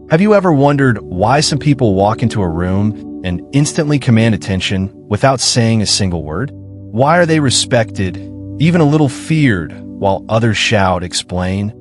Have you ever wondered why some people walk into a room and instantly command attention without saying a single word? Why are they respected, even a little feared, while others shout, explain,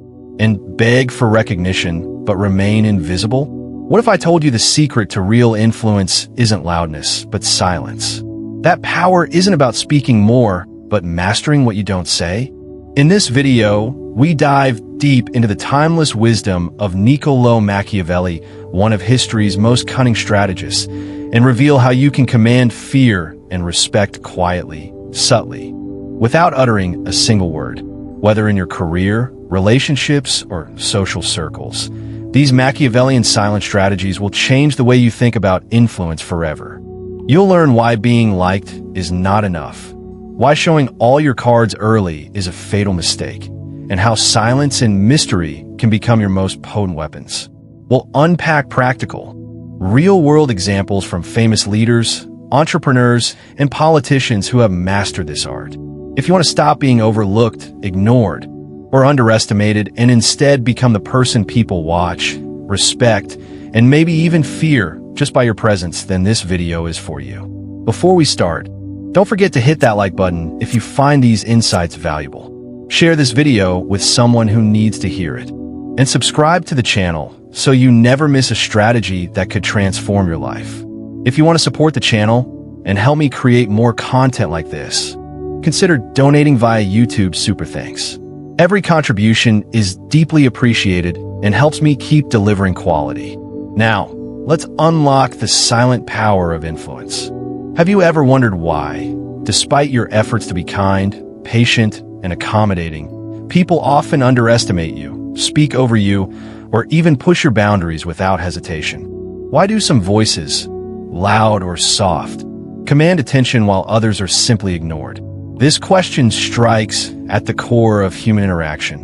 and beg for recognition but remain invisible? What if I told you the secret to real influence isn't loudness, but silence? That power isn't about speaking more, but mastering what you don't say? In this video, we dive deep into the timeless wisdom of Niccolò Machiavelli, one of history's most cunning strategists, and reveal how you can command fear and respect quietly, subtly, without uttering a single word. Whether in your career, relationships, or social circles, these Machiavellian silent strategies will change the way you think about influence forever. You'll learn why being liked is not enough, why showing all your cards early is a fatal mistake, and how silence and mystery can become your most potent weapons. We'll unpack practical, real-world examples from famous leaders, entrepreneurs, and politicians who have mastered this art. If you want to stop being overlooked, ignored, or underestimated and instead become the person people watch, respect, and maybe even fear just by your presence, then this video is for you. Before we start, don't forget to hit that like button if you find these insights valuable. Share this video with someone who needs to hear it. And subscribe to the channel so you never miss a strategy that could transform your life. If you want to support the channel and help me create more content like this, consider donating via YouTube Super Thanks. Every contribution is deeply appreciated and helps me keep delivering quality. Now, let's unlock the silent power of influence. Have you ever wondered why, despite your efforts to be kind, patient, and accommodating, people often underestimate you, speak over you, or even push your boundaries without hesitation? Why do some voices, loud or soft, command attention while others are simply ignored? This question strikes at the core of human interaction.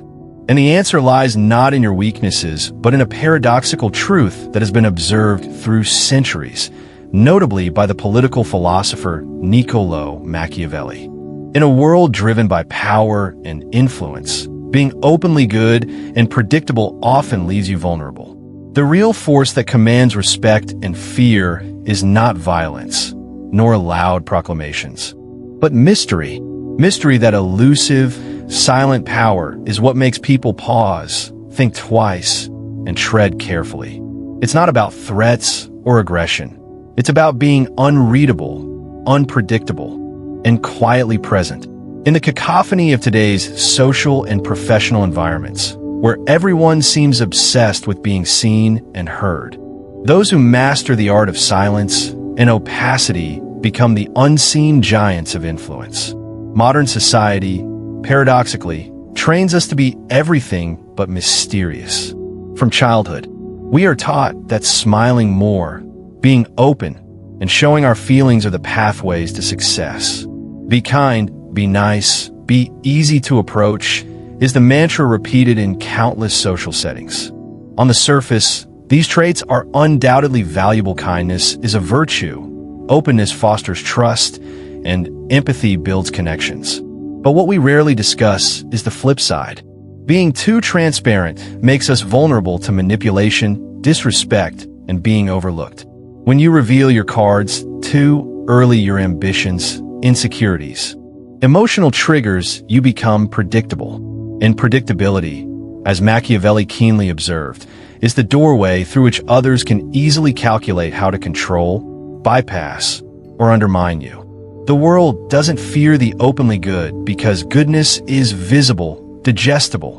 And the answer lies not in your weaknesses, but in a paradoxical truth that has been observed through centuries, notably by the political philosopher Niccolò Machiavelli. In a world driven by power and influence, being openly good and predictable often leaves you vulnerable. The real force that commands respect and fear is not violence, nor loud proclamations, but mystery. Mystery, that elusive, silent power, is what makes people pause, think twice, and tread carefully. It's not about threats or aggression. It's about being unreadable, unpredictable, and quietly present. In the cacophony of today's social and professional environments, where everyone seems obsessed with being seen and heard, those who master the art of silence and opacity become the unseen giants of influence. Modern society, paradoxically, trains us to be everything but mysterious. From childhood, we are taught that smiling more, being open, and showing our feelings are the pathways to success. Be kind, be nice, be easy to approach is the mantra repeated in countless social settings. On the surface, these traits are undoubtedly valuable. Kindness is a virtue, openness fosters trust, and empathy builds connections. But what we rarely discuss is the flip side. Being too transparent makes us vulnerable to manipulation, disrespect, and being overlooked. When you reveal your cards too early, your ambitions, insecurities, emotional triggers, you become predictable. And predictability, as Machiavelli keenly observed, is the doorway through which others can easily calculate how to control, bypass, or undermine you. The world doesn't fear the openly good because goodness is visible, digestible,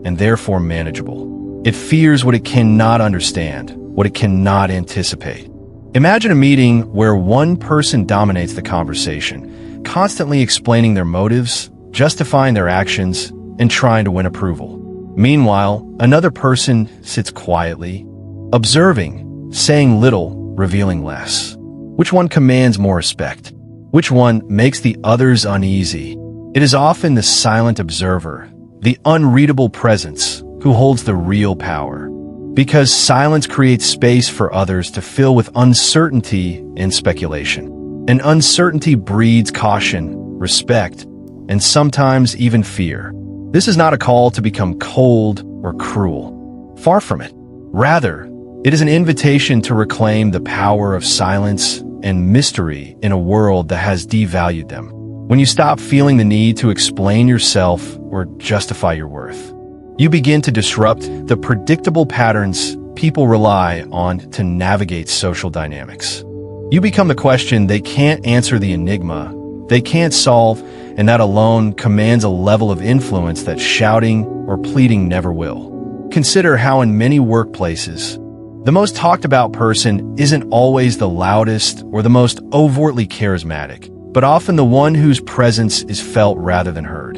and therefore manageable. It fears what it cannot understand, what it cannot anticipate. Imagine a meeting where one person dominates the conversation, constantly explaining their motives, justifying their actions, and trying to win approval. Meanwhile, another person sits quietly, observing, saying little, revealing less. Which one commands more respect? Which one makes the others uneasy? It is often the silent observer, the unreadable presence, who holds the real power. Because silence creates space for others to fill with uncertainty and speculation. And uncertainty breeds caution, respect, and sometimes even fear. This is not a call to become cold or cruel. Far from it. Rather, It is an invitation to reclaim the power of silence and mystery in a world that has devalued them. When you stop feeling the need to explain yourself or justify your worth, you begin to disrupt the predictable patterns people rely on to navigate social dynamics. You become the question they can't answer, the enigma they can't solve, and that alone commands a level of influence that shouting or pleading never will. Consider how in many workplaces, the most talked about person isn't always the loudest or the most overtly charismatic, but often the one whose presence is felt rather than heard.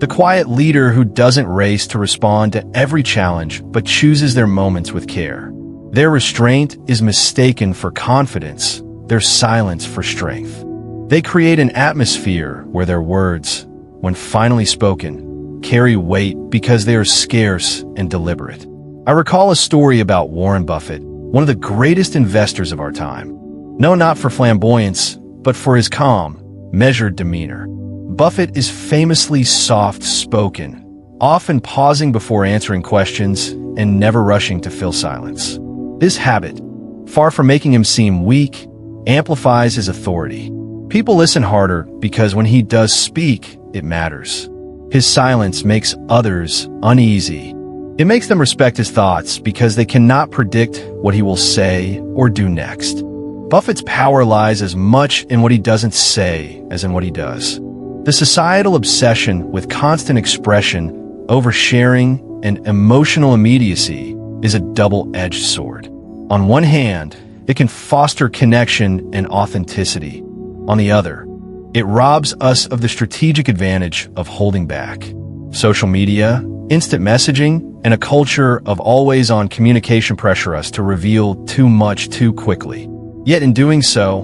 The quiet leader who doesn't race to respond to every challenge but chooses their moments with care. Their restraint is mistaken for confidence, their silence for strength. They create an atmosphere where their words, when finally spoken, carry weight because they are scarce and deliberate. I recall a story about Warren Buffett, one of the greatest investors of our time. No, not for flamboyance, but for his calm, measured demeanor. Buffett is famously soft-spoken, often pausing before answering questions and never rushing to fill silence. This habit, far from making him seem weak, amplifies his authority. People listen harder because when he does speak, it matters. His silence makes others uneasy. It makes them respect his thoughts because they cannot predict what he will say or do next. Buffett's power lies as much in what he doesn't say as in what he does. The societal obsession with constant expression, oversharing, and emotional immediacy is a double-edged sword. On one hand, it can foster connection and authenticity. On the other, it robs us of the strategic advantage of holding back. Social media, instant messaging, and a culture of always-on communication pressure us to reveal too much too quickly. Yet in doing so,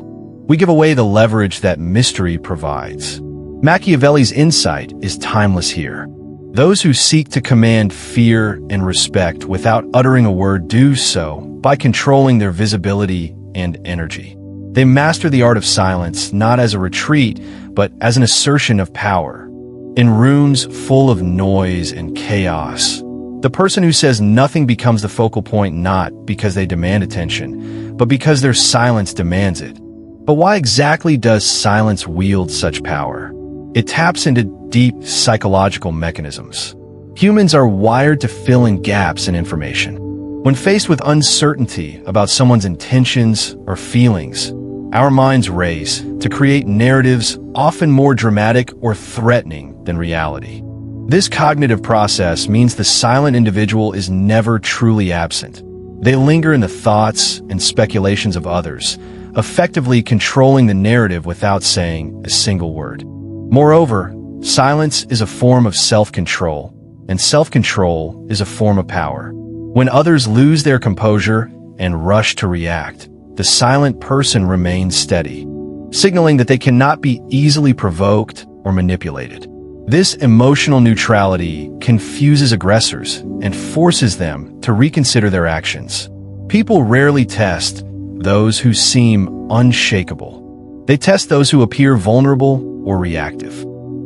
we give away the leverage that mystery provides. Machiavelli's insight is timeless here. Those who seek to command fear and respect without uttering a word do so by controlling their visibility and energy. They master the art of silence not as a retreat, but as an assertion of power. In rooms full of noise and chaos, the person who says nothing becomes the focal point not because they demand attention, but because their silence demands it. But why exactly does silence wield such power? It taps into deep psychological mechanisms. Humans are wired to fill in gaps in information. When faced with uncertainty about someone's intentions or feelings, our minds race to create narratives often more dramatic or threatening than reality. This cognitive process means the silent individual is never truly absent. They linger in the thoughts and speculations of others, effectively controlling the narrative without saying a single word. Moreover, silence is a form of self-control, and self-control is a form of power. When others lose their composure and rush to react, the silent person remains steady, signaling that they cannot be easily provoked or manipulated. This emotional neutrality confuses aggressors and forces them to reconsider their actions. People rarely test those who seem unshakable. They test those who appear vulnerable or reactive.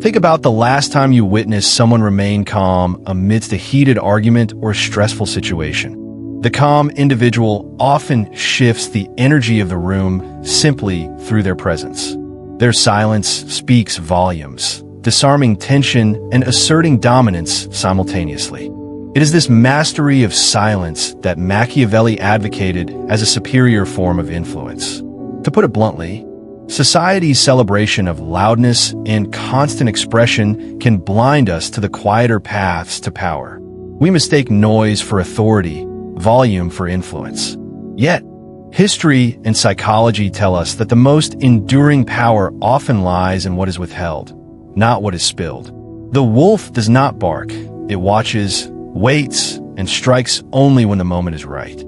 Think about the last time you witnessed someone remain calm amidst a heated argument or stressful situation. The calm individual often shifts the energy of the room simply through their presence. Their silence speaks volumes, disarming tension and asserting dominance simultaneously. It is this mastery of silence that Machiavelli advocated as a superior form of influence. To put it bluntly, society's celebration of loudness and constant expression can blind us to the quieter paths to power. We mistake noise for authority, volume for influence. Yet, history and psychology tell us that the most enduring power often lies in what is withheld, not what is spilled. The wolf does not bark. It watches, waits, and strikes only when the moment is right.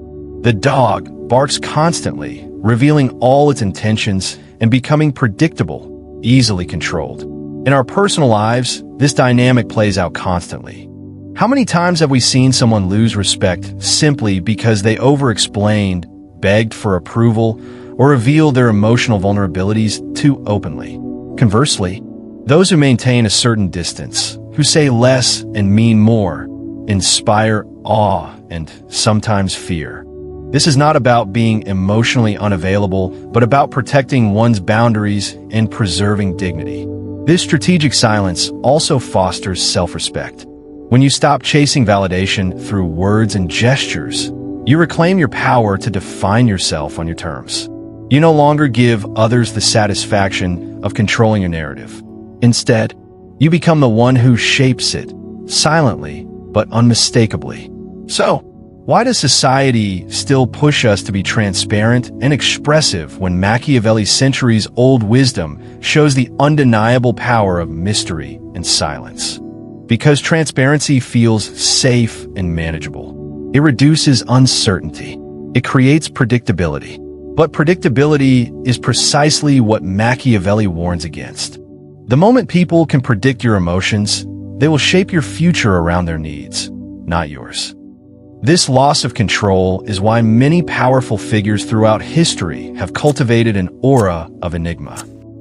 The dog barks constantly, revealing all its intentions and becoming predictable, easily controlled. In our personal lives, this dynamic plays out constantly. How many times have we seen someone lose respect simply because they over-explained, begged for approval, or revealed their emotional vulnerabilities too openly? Conversely, those who maintain a certain distance, who say less and mean more, inspire awe and sometimes fear. This is not about being emotionally unavailable, but about protecting one's boundaries and preserving dignity. This strategic silence also fosters self-respect. When you stop chasing validation through words and gestures, you reclaim your power to define yourself on your terms. You no longer give others the satisfaction of controlling your narrative. Instead, you become the one who shapes it, silently but unmistakably. So, why does society still push us to be transparent and expressive when Machiavelli's centuries-old wisdom shows the undeniable power of mystery and silence? Because transparency feels safe and manageable. It reduces uncertainty. It creates predictability. But predictability is precisely what Machiavelli warns against. The moment people can predict your emotions, they will shape your future around their needs, not yours. This loss of control is why many powerful figures throughout history have cultivated an aura of enigma.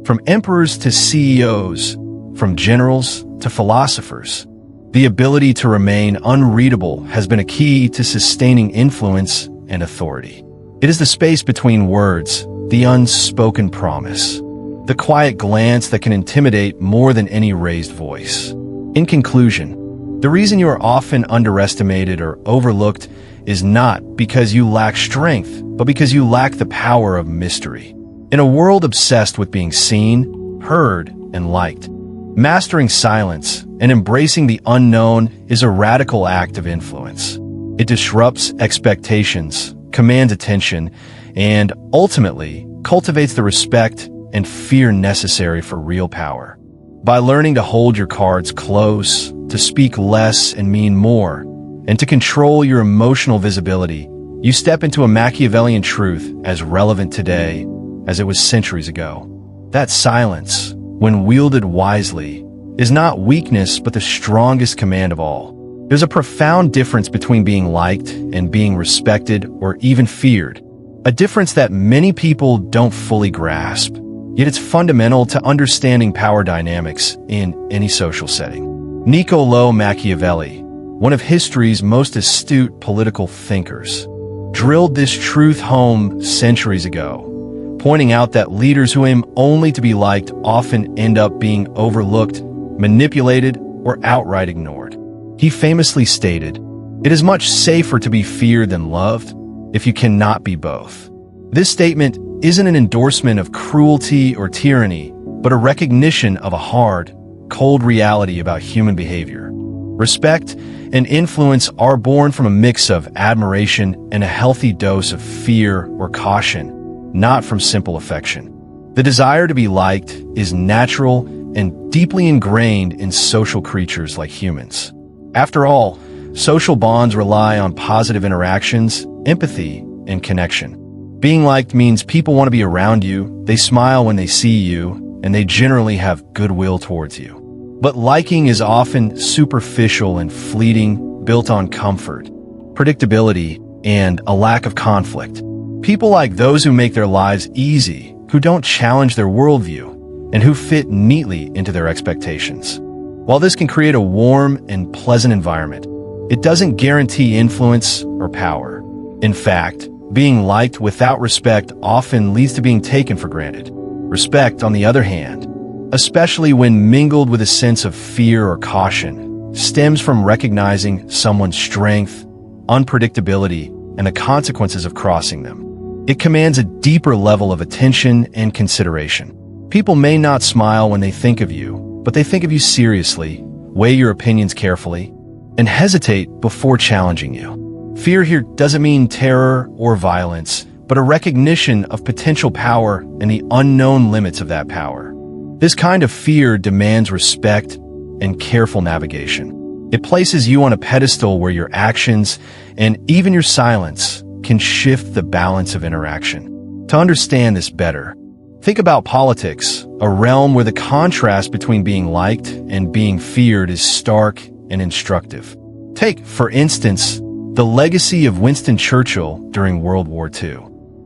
From emperors to CEOs, from generals to philosophers, the ability to remain unreadable has been a key to sustaining influence and authority. It is the space between words, the unspoken promise, the quiet glance that can intimidate more than any raised voice. In conclusion, the reason you are often underestimated or overlooked is not because you lack strength, but because you lack the power of mystery. In a world obsessed with being seen, heard, and liked, mastering silence and embracing the unknown is a radical act of influence. It disrupts expectations, commands attention, and ultimately cultivates the respect and fear necessary for real power. By learning to hold your cards close, to speak less and mean more, and to control your emotional visibility, you step into a Machiavellian truth as relevant today as it was centuries ago. That silence, when wielded wisely, is not weakness but the strongest command of all. There's a profound difference between being liked and being respected or even feared, a difference that many people don't fully grasp. Yet it's fundamental to understanding power dynamics in any social setting. Niccolò Machiavelli, one of history's most astute political thinkers, drilled this truth home centuries ago, pointing out that leaders who aim only to be liked often end up being overlooked, manipulated, or outright ignored. He famously stated, "It is much safer to be feared than loved if you cannot be both." This statement isn't an endorsement of cruelty or tyranny, but a recognition of a hard, cold reality about human behavior. Respect and influence are born from a mix of admiration and a healthy dose of fear or caution, not from simple affection. The desire to be liked is natural and deeply ingrained in social creatures like humans. After all, social bonds rely on positive interactions, empathy, and connection. Being liked means people want to be around you, they smile when they see you, and they generally have goodwill towards you. But liking is often superficial and fleeting, built on comfort, predictability, and a lack of conflict. People like those who make their lives easy, who don't challenge their worldview, and who fit neatly into their expectations. While this can create a warm and pleasant environment, it doesn't guarantee influence or power. In fact, being liked without respect often leads to being taken for granted. Respect, on the other hand, especially when mingled with a sense of fear or caution, stems from recognizing someone's strength, unpredictability, and the consequences of crossing them. It commands a deeper level of attention and consideration. People may not smile when they think of you, but they think of you seriously, weigh your opinions carefully, and hesitate before challenging you. Fear here doesn't mean terror or violence, but a recognition of potential power and the unknown limits of that power. This kind of fear demands respect and careful navigation. It places you on a pedestal where your actions and even your silence can shift the balance of interaction. To understand this better, think about politics, a realm where the contrast between being liked and being feared is stark and instructive. Take, for instance, the legacy of Winston Churchill during World War II.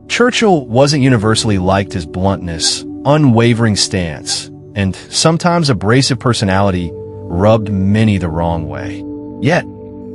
Churchill wasn't universally liked his bluntness, unwavering stance, and sometimes abrasive personality rubbed many the wrong way. Yet,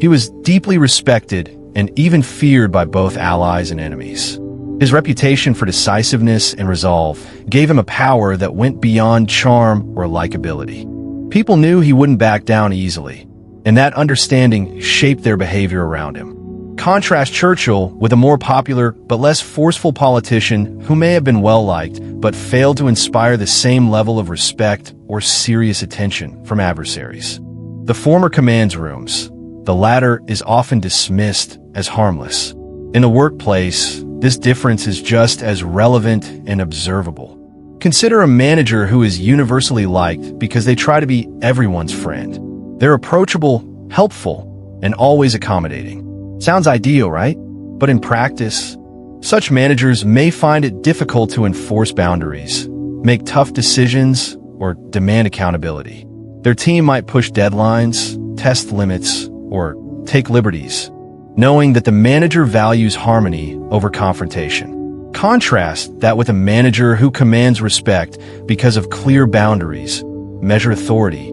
he was deeply respected and even feared by both allies and enemies. His reputation for decisiveness and resolve gave him a power that went beyond charm or likability. People knew he wouldn't back down easily, and that understanding shaped their behavior around him. Contrast Churchill with a more popular but less forceful politician who may have been well-liked but failed to inspire the same level of respect or serious attention from adversaries. The former commands rooms. The latter is often dismissed as harmless. In the workplace, this difference is just as relevant and observable. Consider a manager who is universally liked because they try to be everyone's friend. They're approachable, helpful, and always accommodating. Sounds ideal, right? But in practice, such managers may find it difficult to enforce boundaries, make tough decisions, or demand accountability. Their team might push deadlines, test limits, or take liberties, knowing that the manager values harmony over confrontation. Contrast that with a manager who commands respect because of clear boundaries, measured authority,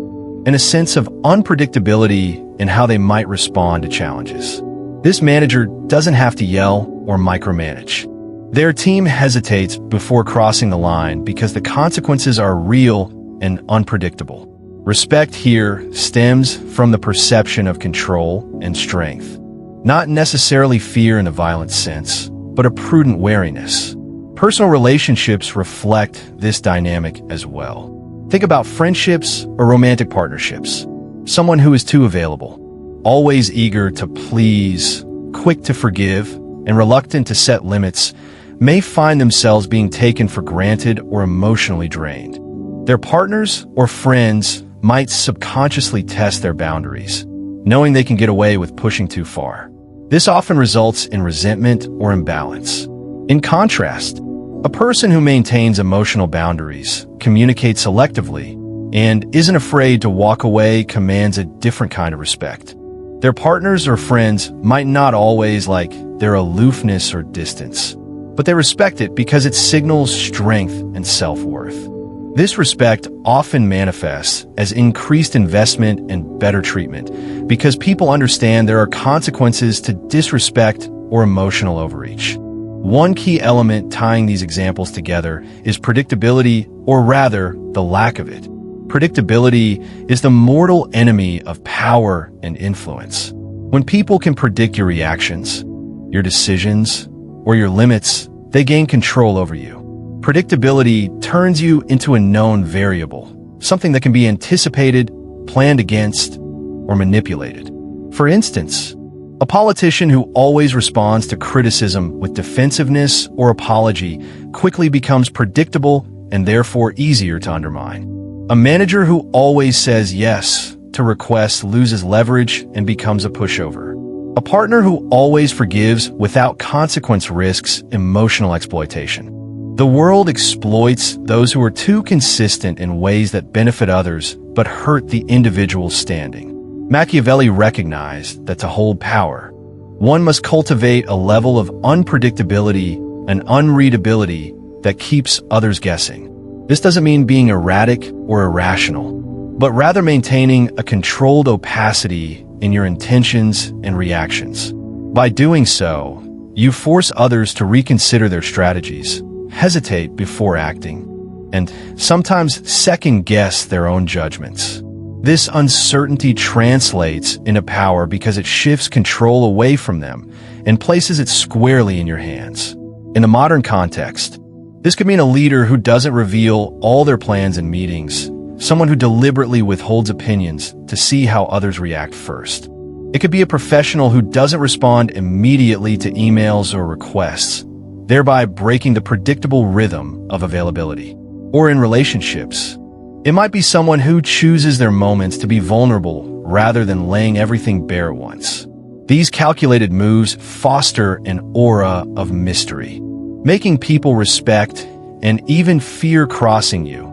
and a sense of unpredictability in how they might respond to challenges. This manager doesn't have to yell or micromanage. Their team hesitates before crossing the line because the consequences are real and unpredictable. Respect here stems from the perception of control and strength, not necessarily fear in a violent sense, but a prudent wariness. Personal relationships reflect this dynamic as well. Think about friendships or romantic partnerships. Someone who is too available, always eager to please, quick to forgive, and reluctant to set limits, may find themselves being taken for granted or emotionally drained. Their partners or friends might subconsciously test their boundaries, knowing they can get away with pushing too far. This often results in resentment or imbalance. In contrast, a person who maintains emotional boundaries, communicates selectively, and isn't afraid to walk away commands a different kind of respect. Their partners or friends might not always like their aloofness or distance, but they respect it because it signals strength and self-worth. This respect often manifests as increased investment and better treatment because people understand there are consequences to disrespect or emotional overreach. One key element tying these examples together is predictability, or rather, the lack of it. Predictability is the mortal enemy of power and influence. When people can predict your reactions, your decisions, or your limits, they gain control over you. Predictability turns you into a known variable, something that can be anticipated, planned against, or manipulated. For instance, a politician who always responds to criticism with defensiveness or apology quickly becomes predictable and therefore easier to undermine. A manager who always says yes to requests loses leverage and becomes a pushover. A partner who always forgives without consequence risks emotional exploitation. The world exploits those who are too consistent in ways that benefit others but hurt the individual's standing. Machiavelli recognized that to hold power, one must cultivate a level of unpredictability and unreadability that keeps others guessing. This doesn't mean being erratic or irrational, but rather maintaining a controlled opacity in your intentions and reactions. By doing so, you force others to reconsider their strategies, hesitate before acting, and sometimes second-guess their own judgments. This uncertainty translates into power because it shifts control away from them and places it squarely in your hands. In the modern context, this could mean a leader who doesn't reveal all their plans in meetings, someone who deliberately withholds opinions to see how others react first. It could be a professional who doesn't respond immediately to emails or requests, thereby breaking the predictable rhythm of availability. Or in relationships, it might be someone who chooses their moments to be vulnerable rather than laying everything bare at once. These calculated moves foster an aura of mystery, making people respect and even fear crossing you,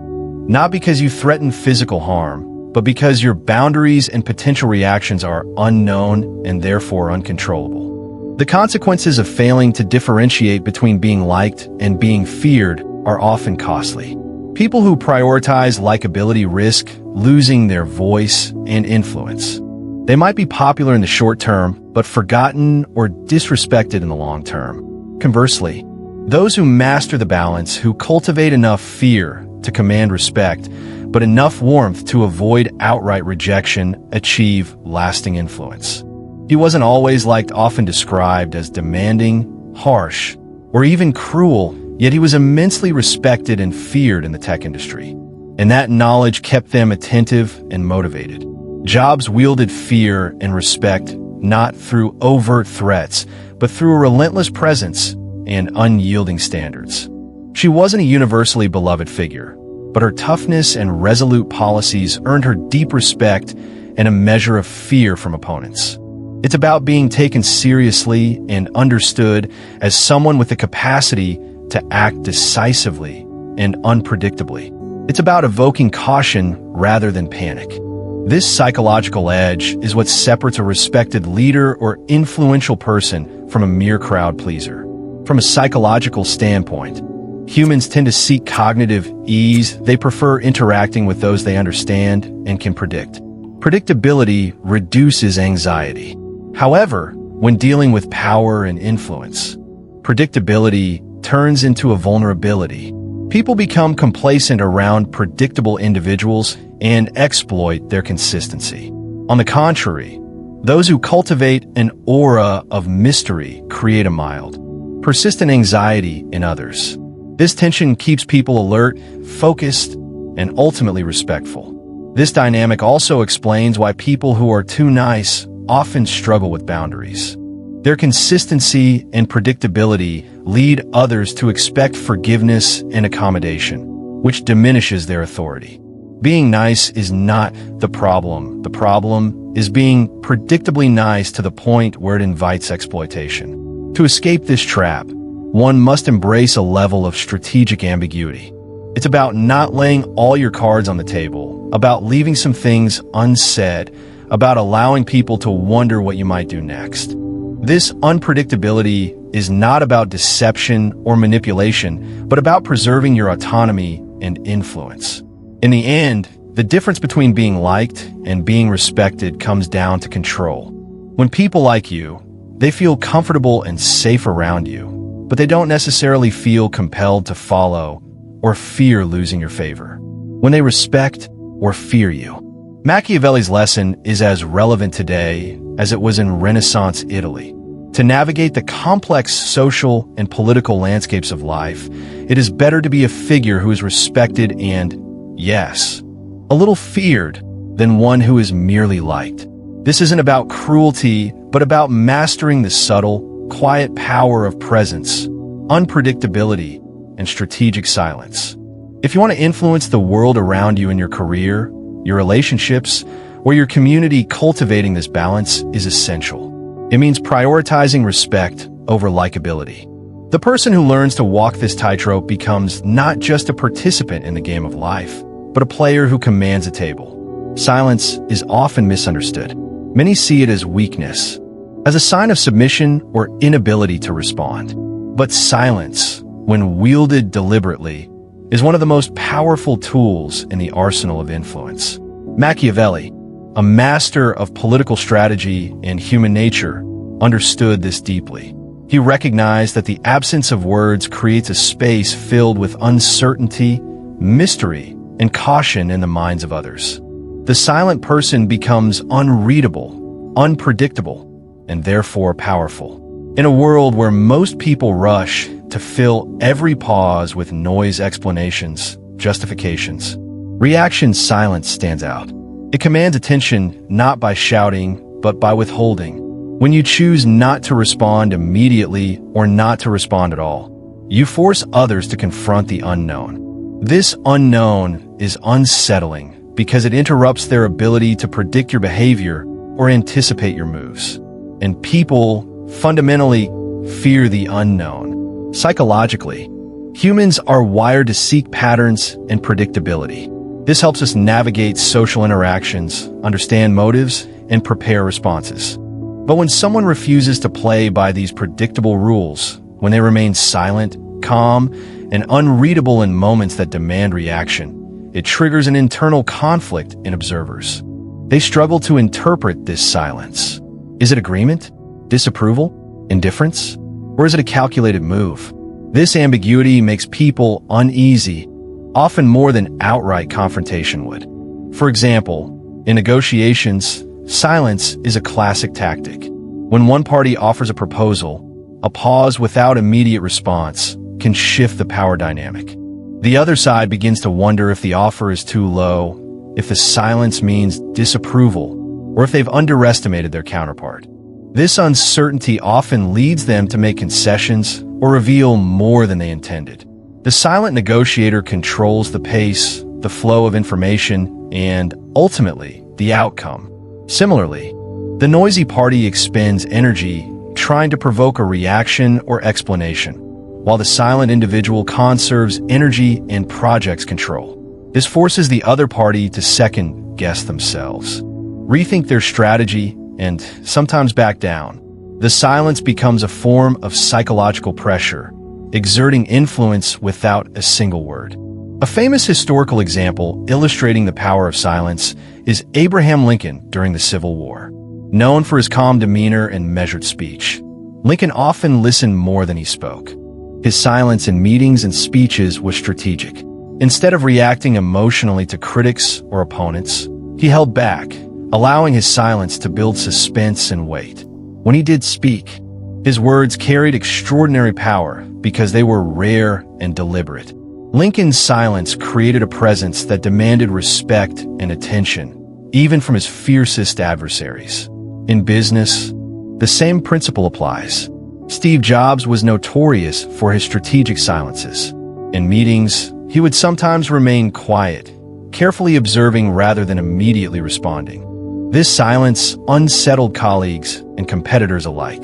not because you threaten physical harm, but because your boundaries and potential reactions are unknown and therefore uncontrollable. The consequences of failing to differentiate between being liked and being feared are often costly. People who prioritize likability risk losing their voice and influence. They might be popular in the short term, but forgotten or disrespected in the long term. Conversely, those who master the balance, who cultivate enough fear to command respect, but enough warmth to avoid outright rejection, achieve lasting influence. He wasn't always liked, often described as demanding, harsh, or even cruel, yet he was immensely respected and feared in the tech industry. And that knowledge kept them attentive and motivated. Jobs wielded fear and respect not through overt threats, but through a relentless presence and unyielding standards. She wasn't a universally beloved figure, but her toughness and resolute policies earned her deep respect and a measure of fear from opponents. It's about being taken seriously and understood as someone with the capacity to act decisively and unpredictably. It's about evoking caution rather than panic. This psychological edge is what separates a respected leader or influential person from a mere crowd pleaser. From a psychological standpoint, humans tend to seek cognitive ease. They prefer interacting with those they understand and can predict. Predictability reduces anxiety. However, when dealing with power and influence, predictability turns into a vulnerability. People become complacent around predictable individuals and exploit their consistency. On the contrary, those who cultivate an aura of mystery create a mild, persistent anxiety in others. This tension keeps people alert, focused, and ultimately respectful. This dynamic also explains why people who are too nice often struggle with boundaries. Their consistency and predictability lead others to expect forgiveness and accommodation, which diminishes their authority. Being nice is not the problem. The problem is being predictably nice to the point where it invites exploitation. To escape this trap, one must embrace a level of strategic ambiguity. It's about not laying all your cards on the table, about leaving some things unsaid, about allowing people to wonder what you might do next. This unpredictability is not about deception or manipulation, but about preserving your autonomy and influence. In the end, the difference between being liked and being respected comes down to control. When people like you, they feel comfortable and safe around you, but they don't necessarily feel compelled to follow or fear losing your favor. When they respect or fear you. Machiavelli's lesson is as relevant today as it was in Renaissance Italy. To navigate the complex social and political landscapes of life, it is better to be a figure who is respected and, yes, a little feared than one who is merely liked. This isn't about cruelty, but about mastering the subtle, quiet power of presence, unpredictability, and strategic silence. If you want to influence the world around you in your career, your relationships, or your community, cultivating this balance is essential. It means prioritizing respect over likability. The person who learns to walk this tightrope becomes not just a participant in the game of life, but a player who commands a table. Silence is often misunderstood. Many see it as weakness, as a sign of submission or inability to respond. But silence, when wielded deliberately, is one of the most powerful tools in the arsenal of influence. Machiavelli, a master of political strategy and human nature, understood this deeply. He recognized that the absence of words creates a space filled with uncertainty, mystery, and caution in the minds of others. The silent person becomes unreadable, unpredictable, and therefore powerful. In a world where most people rush to fill every pause with noise, explanations, justifications, reaction silence stands out. It commands attention not by shouting, but by withholding. When you choose not to respond immediately or not to respond at all, you force others to confront the unknown. This unknown is unsettling because it interrupts their ability to predict your behavior or anticipate your moves. And people fundamentally fear the unknown. Psychologically, humans are wired to seek patterns and predictability. This helps us navigate social interactions, understand motives, and prepare responses. But when someone refuses to play by these predictable rules, when they remain silent, calm, and unreadable in moments that demand reaction, it triggers an internal conflict in observers. They struggle to interpret this silence. Is it agreement? Disapproval? Indifference? Or is it a calculated move? This ambiguity makes people uneasy, often more than outright confrontation would. For example, in negotiations, silence is a classic tactic. When one party offers a proposal, a pause without immediate response can shift the power dynamic. The other side begins to wonder if the offer is too low, if the silence means disapproval, or if they've underestimated their counterpart. This uncertainty often leads them to make concessions or reveal more than they intended. The silent negotiator controls the pace, the flow of information, and, ultimately, the outcome. Similarly, the noisy party expends energy trying to provoke a reaction or explanation, while the silent individual conserves energy and projects control. This forces the other party to second-guess themselves, rethink their strategy, and sometimes back down. The silence becomes a form of psychological pressure, exerting influence without a single word. A famous historical example illustrating the power of silence is Abraham Lincoln during the Civil War. Known for his calm demeanor and measured speech, Lincoln often listened more than he spoke. His silence in meetings and speeches was strategic. Instead of reacting emotionally to critics or opponents, he held back, allowing his silence to build suspense and weight. When he did speak, his words carried extraordinary power because they were rare and deliberate. Lincoln's silence created a presence that demanded respect and attention, even from his fiercest adversaries. In business, the same principle applies. Steve Jobs was notorious for his strategic silences. In meetings, he would sometimes remain quiet, carefully observing rather than immediately responding. This silence unsettled colleagues and competitors alike.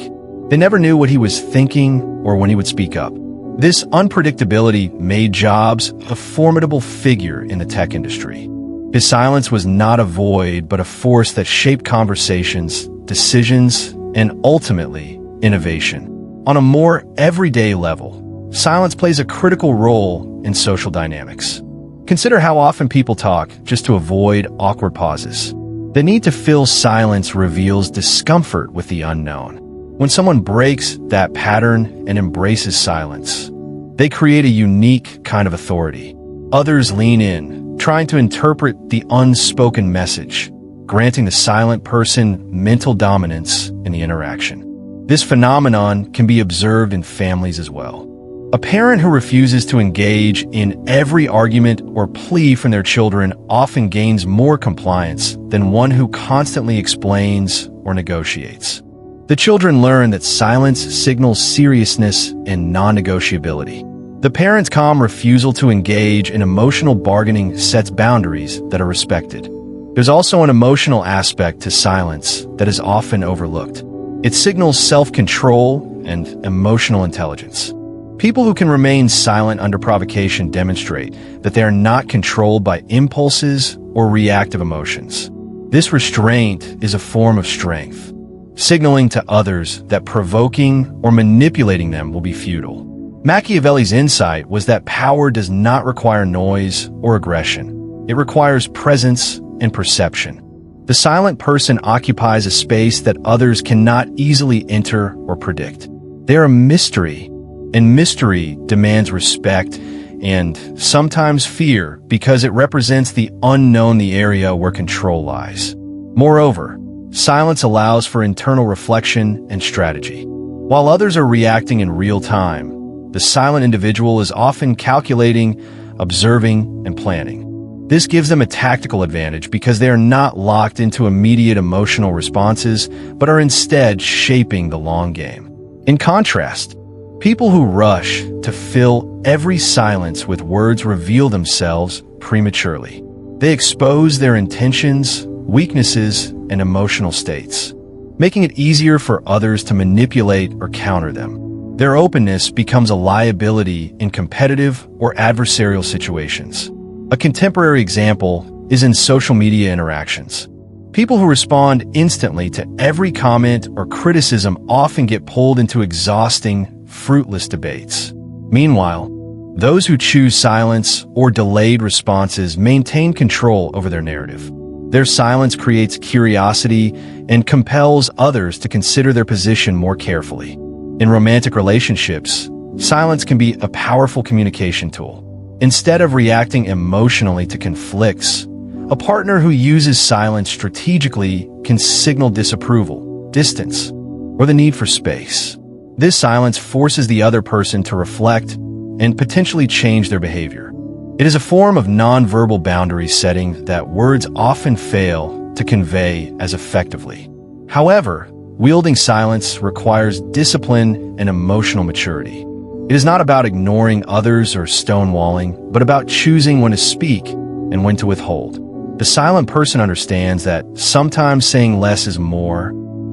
They never knew what he was thinking or when he would speak up. This unpredictability made Jobs a formidable figure in the tech industry. His silence was not a void, but a force that shaped conversations, decisions, and ultimately, innovation. On a more everyday level, silence plays a critical role in social dynamics. Consider how often people talk just to avoid awkward pauses. The need to fill silence reveals discomfort with the unknown. When someone breaks that pattern and embraces silence, they create a unique kind of authority. Others lean in, trying to interpret the unspoken message, granting the silent person mental dominance in the interaction. This phenomenon can be observed in families as well. A parent who refuses to engage in every argument or plea from their children often gains more compliance than one who constantly explains or negotiates. The children learn that silence signals seriousness and non-negotiability. The parent's calm refusal to engage in emotional bargaining sets boundaries that are respected. There's also an emotional aspect to silence that is often overlooked. It signals self-control and emotional intelligence. People who can remain silent under provocation demonstrate that they are not controlled by impulses or reactive emotions. This restraint is a form of strength, signaling to others that provoking or manipulating them will be futile. Machiavelli's insight was that power does not require noise or aggression. It requires presence and perception. The silent person occupies a space that others cannot easily enter or predict. They are a mystery, and mystery demands respect and sometimes fear because it represents the unknown, the area where control lies. Moreover, silence allows for internal reflection and strategy. While others are reacting in real time, the silent individual is often calculating, observing, and planning. This gives them a tactical advantage because they are not locked into immediate emotional responses, but are instead shaping the long game. In contrast, people who rush to fill every silence with words reveal themselves prematurely. They expose their intentions, weaknesses, and emotional states, making it easier for others to manipulate or counter them. Their openness becomes a liability in competitive or adversarial situations. A contemporary example is in social media interactions. People who respond instantly to every comment or criticism often get pulled into exhausting, fruitless debates. Meanwhile, those who choose silence or delayed responses maintain control over their narrative. Their silence creates curiosity and compels others to consider their position more carefully. In romantic relationships, silence can be a powerful communication tool. Instead of reacting emotionally to conflicts, a partner who uses silence strategically can signal disapproval, distance, or the need for space. This silence forces the other person to reflect and potentially change their behavior. It is a form of nonverbal boundary setting that words often fail to convey as effectively. However, wielding silence requires discipline and emotional maturity. It is not about ignoring others or stonewalling, but about choosing when to speak and when to withhold. The silent person understands that sometimes saying less is more,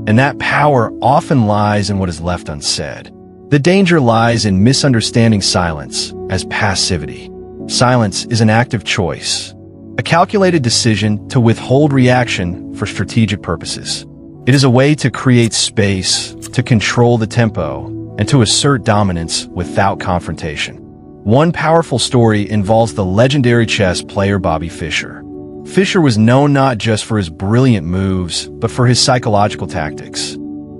and that power often lies in what is left unsaid. The danger lies in misunderstanding silence as passivity. Silence is an active choice, a calculated decision to withhold reaction for strategic purposes. It is a way to create space, to control the tempo, and to assert dominance without confrontation. One powerful story involves the legendary chess player Bobby Fischer. Fischer was known not just for his brilliant moves, but for his psychological tactics,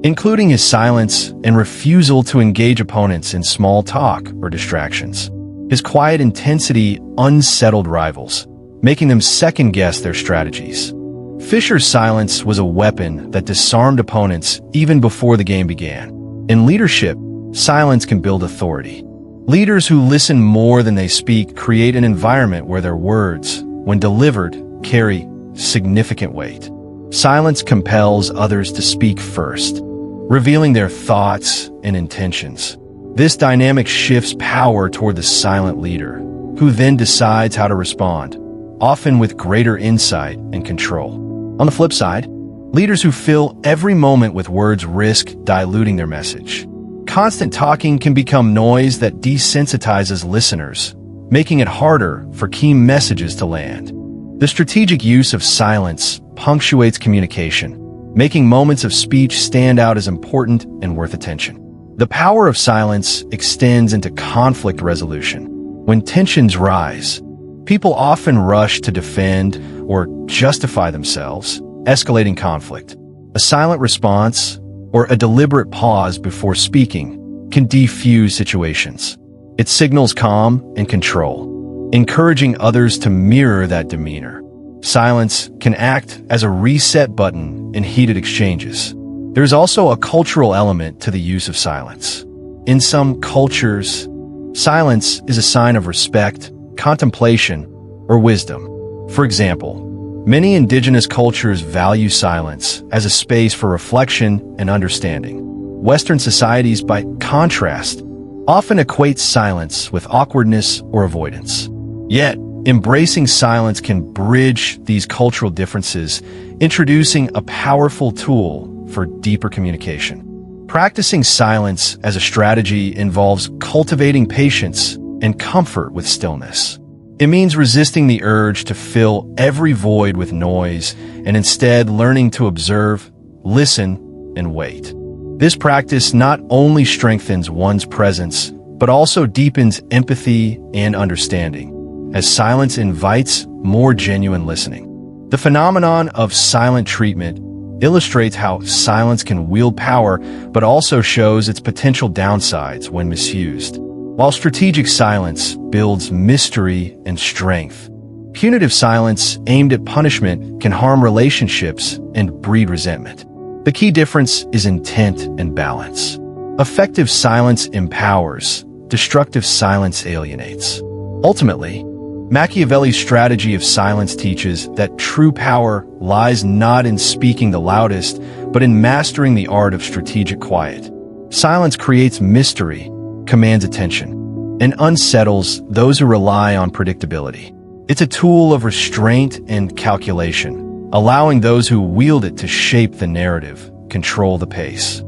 including his silence and refusal to engage opponents in small talk or distractions. His quiet intensity unsettled rivals, making them second-guess their strategies. Fischer's silence was a weapon that disarmed opponents even before the game began. In leadership, silence can build authority. Leaders who listen more than they speak create an environment where their words, when delivered, carry significant weight. Silence compels others to speak first, revealing their thoughts and intentions. This dynamic shifts power toward the silent leader, who then decides how to respond, often with greater insight and control. On the flip side, leaders who fill every moment with words risk diluting their message. Constant talking can become noise that desensitizes listeners, making it harder for key messages to land. The strategic use of silence punctuates communication, making moments of speech stand out as important and worth attention. The power of silence extends into conflict resolution. When tensions rise, people often rush to defend or justify themselves, escalating conflict. A silent response, or a deliberate pause before speaking, can defuse situations. It signals calm and control, encouraging others to mirror that demeanor. Silence can act as a reset button in heated exchanges. There's also a cultural element to the use of silence. In some cultures, silence is a sign of respect, contemplation, or wisdom. For example, many indigenous cultures value silence as a space for reflection and understanding. Western societies, by contrast, often equate silence with awkwardness or avoidance. Yet, embracing silence can bridge these cultural differences, introducing a powerful tool for deeper communication. Practicing silence as a strategy involves cultivating patience and comfort with stillness. It means resisting the urge to fill every void with noise and instead learning to observe, listen, and wait. This practice not only strengthens one's presence, but also deepens empathy and understanding, as silence invites more genuine listening. The phenomenon of silent treatment illustrates how silence can wield power, but also shows its potential downsides when misused. While strategic silence builds mystery and strength, punitive silence aimed at punishment can harm relationships and breed resentment. The key difference is intent and balance. Effective silence empowers, destructive silence alienates. Ultimately, Machiavelli's strategy of silence teaches that true power lies not in speaking the loudest, but in mastering the art of strategic quiet. Silence creates mystery, commands attention, and unsettles those who rely on predictability. It's a tool of restraint and calculation, allowing those who wield it to shape the narrative, control the pace,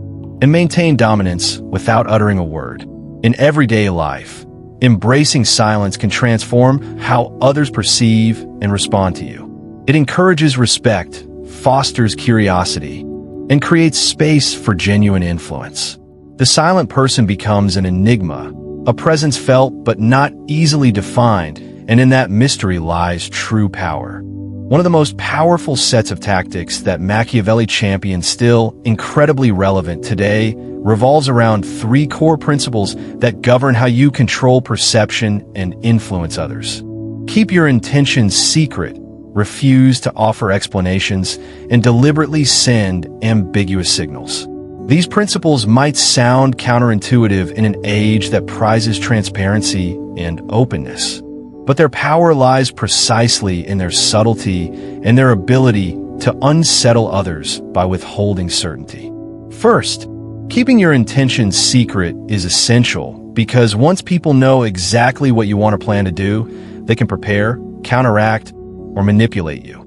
and maintain dominance without uttering a word. In everyday life, embracing silence can transform how others perceive and respond to you. It encourages respect, fosters curiosity, and creates space for genuine influence. The silent person becomes an enigma, a presence felt but not easily defined, and in that mystery lies true power. One of the most powerful sets of tactics that Machiavelli championed, still incredibly relevant today, revolves around three core principles that govern how you control perception and influence others. Keep your intentions secret, refuse to offer explanations, and deliberately send ambiguous signals. These principles might sound counterintuitive in an age that prizes transparency and openness, but their power lies precisely in their subtlety and their ability to unsettle others by withholding certainty. First, keeping your intentions secret is essential because once people know exactly what you want or plan to do, they can prepare, counteract, or manipulate you.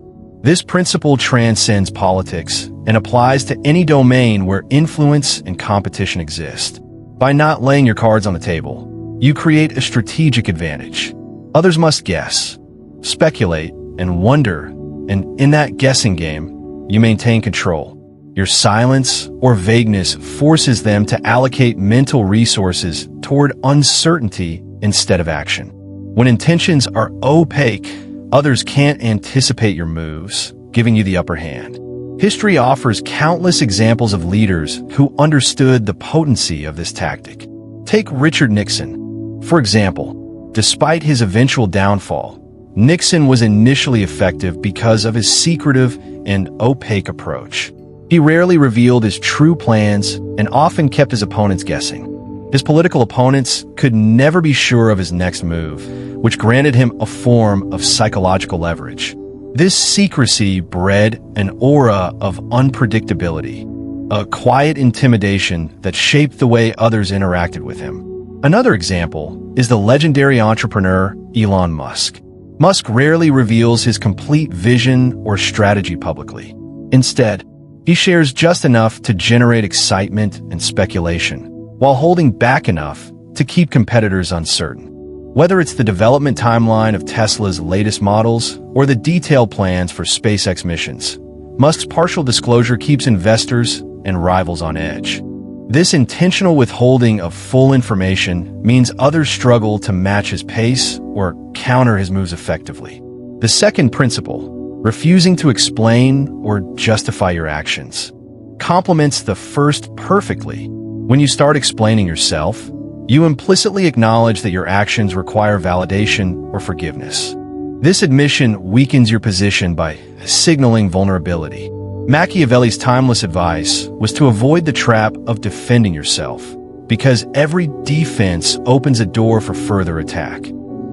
This principle transcends politics and applies to any domain where influence and competition exist. By not laying your cards on the table, you create a strategic advantage. Others must guess, speculate, and wonder, and in that guessing game, you maintain control. Your silence or vagueness forces them to allocate mental resources toward uncertainty instead of action. When intentions are opaque, others can't anticipate your moves, giving you the upper hand. History offers countless examples of leaders who understood the potency of this tactic. Take Richard Nixon. For example, despite his eventual downfall, Nixon was initially effective because of his secretive and opaque approach. He rarely revealed his true plans and often kept his opponents guessing. His political opponents could never be sure of his next move, which granted him a form of psychological leverage. This secrecy bred an aura of unpredictability, a quiet intimidation that shaped the way others interacted with him. Another example is the legendary entrepreneur Elon Musk. Musk rarely reveals his complete vision or strategy publicly. Instead, he shares just enough to generate excitement and speculation, while holding back enough to keep competitors uncertain. Whether it's the development timeline of Tesla's latest models or the detailed plans for SpaceX missions, Musk's partial disclosure keeps investors and rivals on edge. This intentional withholding of full information means others struggle to match his pace or counter his moves effectively. The second principle, refusing to explain or justify your actions, complements the first perfectly. When you start explaining yourself, you implicitly acknowledge that your actions require validation or forgiveness. This admission weakens your position by signaling vulnerability. Machiavelli's timeless advice was to avoid the trap of defending yourself, because every defense opens a door for further attack.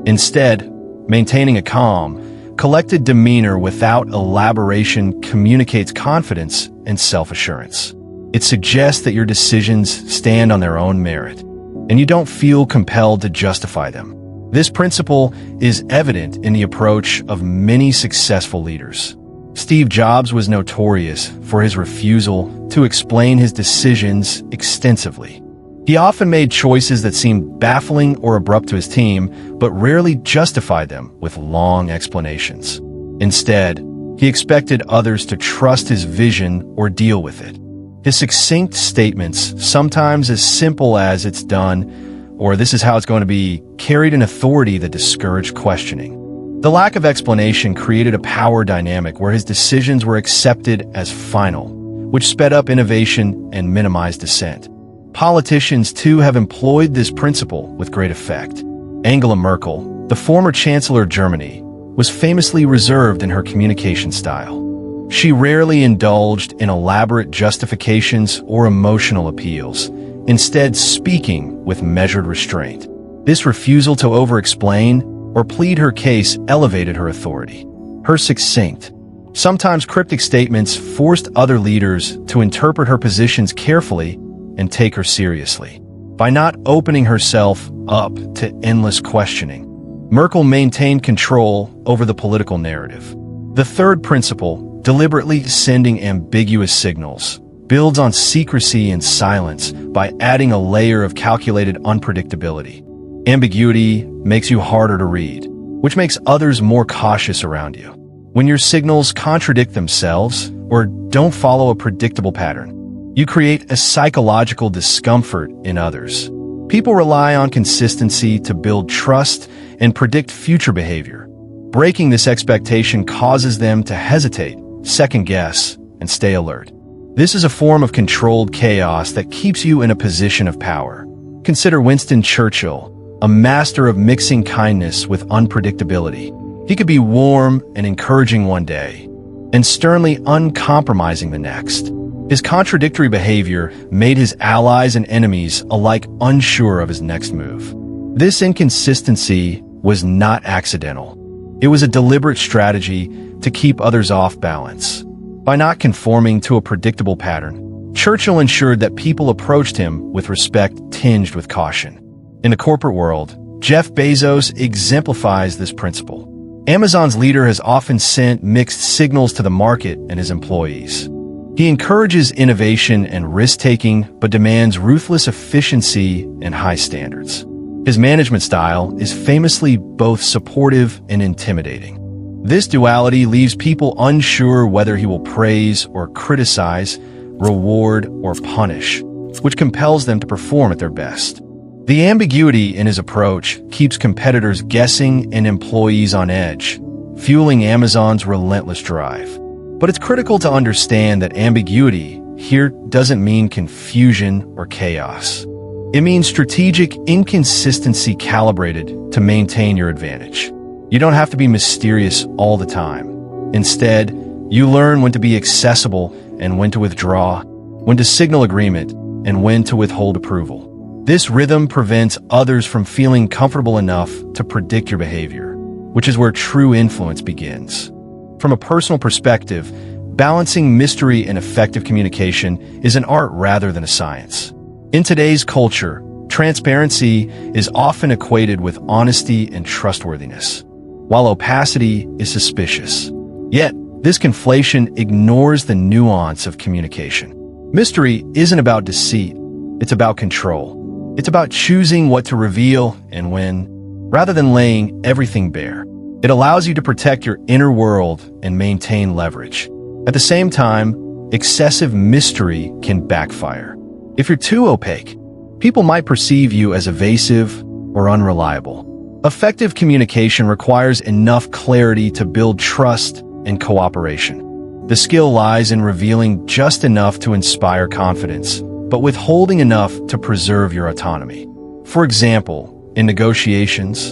Instead, maintaining a calm, collected demeanor without elaboration communicates confidence and self-assurance. It suggests that your decisions stand on their own merit, and you don't feel compelled to justify them. This principle is evident in the approach of many successful leaders. Steve Jobs was notorious for his refusal to explain his decisions extensively. He often made choices that seemed baffling or abrupt to his team, but rarely justified them with long explanations. Instead, he expected others to trust his vision or deal with it. His succinct statements, sometimes as simple as "it's done," or "this is how it's going to be," carried an authority that discouraged questioning. The lack of explanation created a power dynamic where his decisions were accepted as final, which sped up innovation and minimized dissent. Politicians, too, have employed this principle with great effect. Angela Merkel, the former Chancellor of Germany, was famously reserved in her communication style. She rarely indulged in elaborate justifications or emotional appeals, instead speaking with measured restraint. This refusal to over-explain or plead her case elevated her authority. Her succinct, sometimes cryptic statements forced other leaders to interpret her positions carefully and take her seriously. By not opening herself up to endless questioning, Merkel maintained control over the political narrative. The third principle, deliberately sending ambiguous signals, builds on secrecy and silence by adding a layer of calculated unpredictability. Ambiguity makes you harder to read, which makes others more cautious around you. When your signals contradict themselves or don't follow a predictable pattern, you create a psychological discomfort in others. People rely on consistency to build trust and predict future behavior, Breaking this expectation causes them to hesitate, second-guess, and stay alert. This is a form of controlled chaos that keeps you in a position of power. Consider Winston Churchill, a master of mixing kindness with unpredictability. He could be warm and encouraging one day, and sternly uncompromising the next. His contradictory behavior made his allies and enemies alike unsure of his next move. This inconsistency was not accidental. It was a deliberate strategy to keep others off balance. By not conforming to a predictable pattern, Churchill ensured that people approached him with respect tinged with caution. In the corporate world, Jeff Bezos exemplifies this principle. Amazon's leader has often sent mixed signals to the market and his employees. He encourages innovation and risk-taking, but demands ruthless efficiency and high standards. His management style is famously both supportive and intimidating. This duality leaves people unsure whether he will praise or criticize, reward or punish, which compels them to perform at their best. The ambiguity in his approach keeps competitors guessing and employees on edge, fueling Amazon's relentless drive. But it's critical to understand that ambiguity here doesn't mean confusion or chaos. It means strategic inconsistency calibrated to maintain your advantage. You don't have to be mysterious all the time. Instead, you learn when to be accessible and when to withdraw, when to signal agreement and when to withhold approval. This rhythm prevents others from feeling comfortable enough to predict your behavior, which is where true influence begins. From a personal perspective, balancing mystery and effective communication is an art rather than a science. In today's culture, transparency is often equated with honesty and trustworthiness, while opacity is suspicious. Yet, this conflation ignores the nuance of communication. Mystery isn't about deceit, it's about control. It's about choosing what to reveal and when, rather than laying everything bare. It allows you to protect your inner world and maintain leverage. At the same time, excessive mystery can backfire. If you're too opaque, people might perceive you as evasive or unreliable. Effective communication requires enough clarity to build trust and cooperation. The skill lies in revealing just enough to inspire confidence, but withholding enough to preserve your autonomy. For example, in negotiations,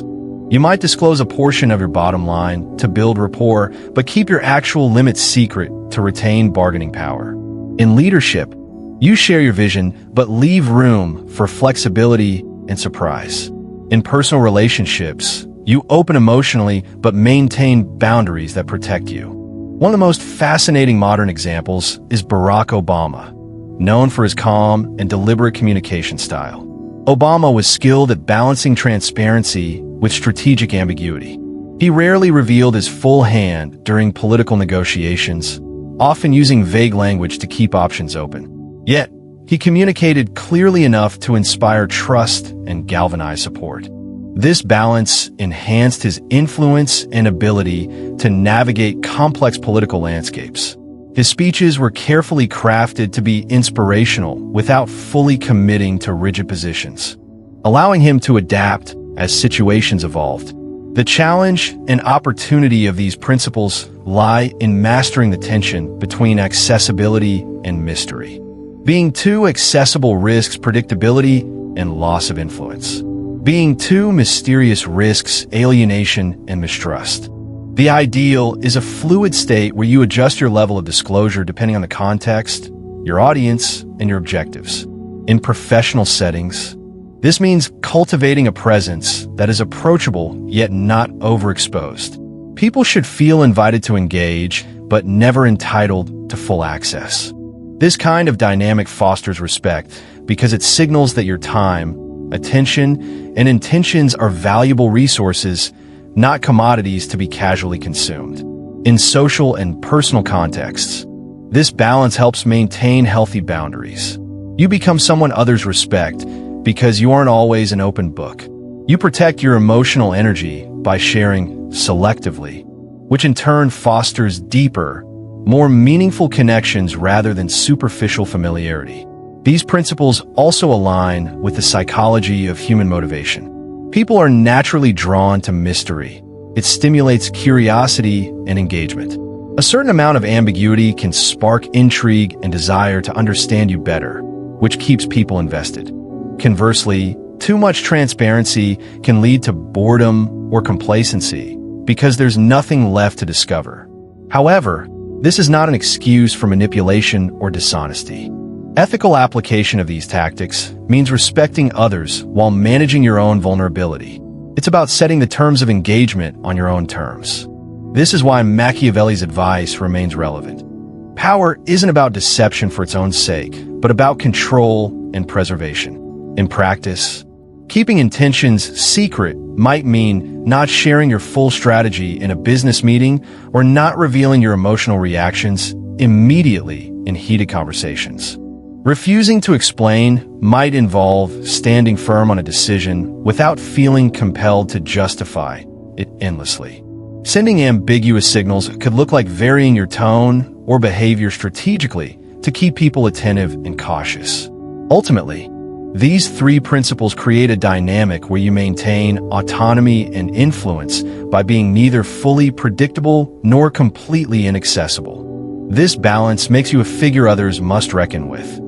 you might disclose a portion of your bottom line to build rapport, but keep your actual limits secret to retain bargaining power. In leadership, you share your vision, but leave room for flexibility and surprise. In personal relationships, you open emotionally, but maintain boundaries that protect you. One of the most fascinating modern examples is Barack Obama, known for his calm and deliberate communication style. Obama was skilled at balancing transparency with strategic ambiguity. He rarely revealed his full hand during political negotiations, often using vague language to keep options open. Yet, he communicated clearly enough to inspire trust and galvanize support. This balance enhanced his influence and ability to navigate complex political landscapes. His speeches were carefully crafted to be inspirational without fully committing to rigid positions, allowing him to adapt as situations evolved. The challenge and opportunity of these principles lie in mastering the tension between accessibility and mystery. Being too accessible risks predictability and loss of influence. Being too mysterious risks alienation and mistrust. The ideal is a fluid state where you adjust your level of disclosure depending on the context, your audience, and your objectives. In professional settings, this means cultivating a presence that is approachable yet not overexposed. People should feel invited to engage, but never entitled to full access. This kind of dynamic fosters respect because it signals that your time, attention, and intentions are valuable resources, not commodities to be casually consumed. In social and personal contexts, this balance helps maintain healthy boundaries. You become someone others respect because you aren't always an open book. You protect your emotional energy by sharing selectively, which in turn fosters deeper, more meaningful connections rather than superficial familiarity. These principles also align with the psychology of human motivation. People are naturally drawn to mystery, it stimulates curiosity and engagement. A certain amount of ambiguity can spark intrigue and desire to understand you better, which keeps people invested. Conversely, too much transparency can lead to boredom or complacency because there's nothing left to discover. However, this is not an excuse for manipulation or dishonesty. Ethical application of these tactics means respecting others while managing your own vulnerability. It's about setting the terms of engagement on your own terms. This is why Machiavelli's advice remains relevant. Power isn't about deception for its own sake, but about control and preservation. In practice, keeping intentions secret might mean not sharing your full strategy in a business meeting or not revealing your emotional reactions immediately in heated conversations. Refusing to explain might involve standing firm on a decision without feeling compelled to justify it endlessly. Sending ambiguous signals could look like varying your tone or behavior strategically to keep people attentive and cautious. Ultimately, these three principles create a dynamic where you maintain autonomy and influence by being neither fully predictable nor completely inaccessible. This balance makes you a figure others must reckon with,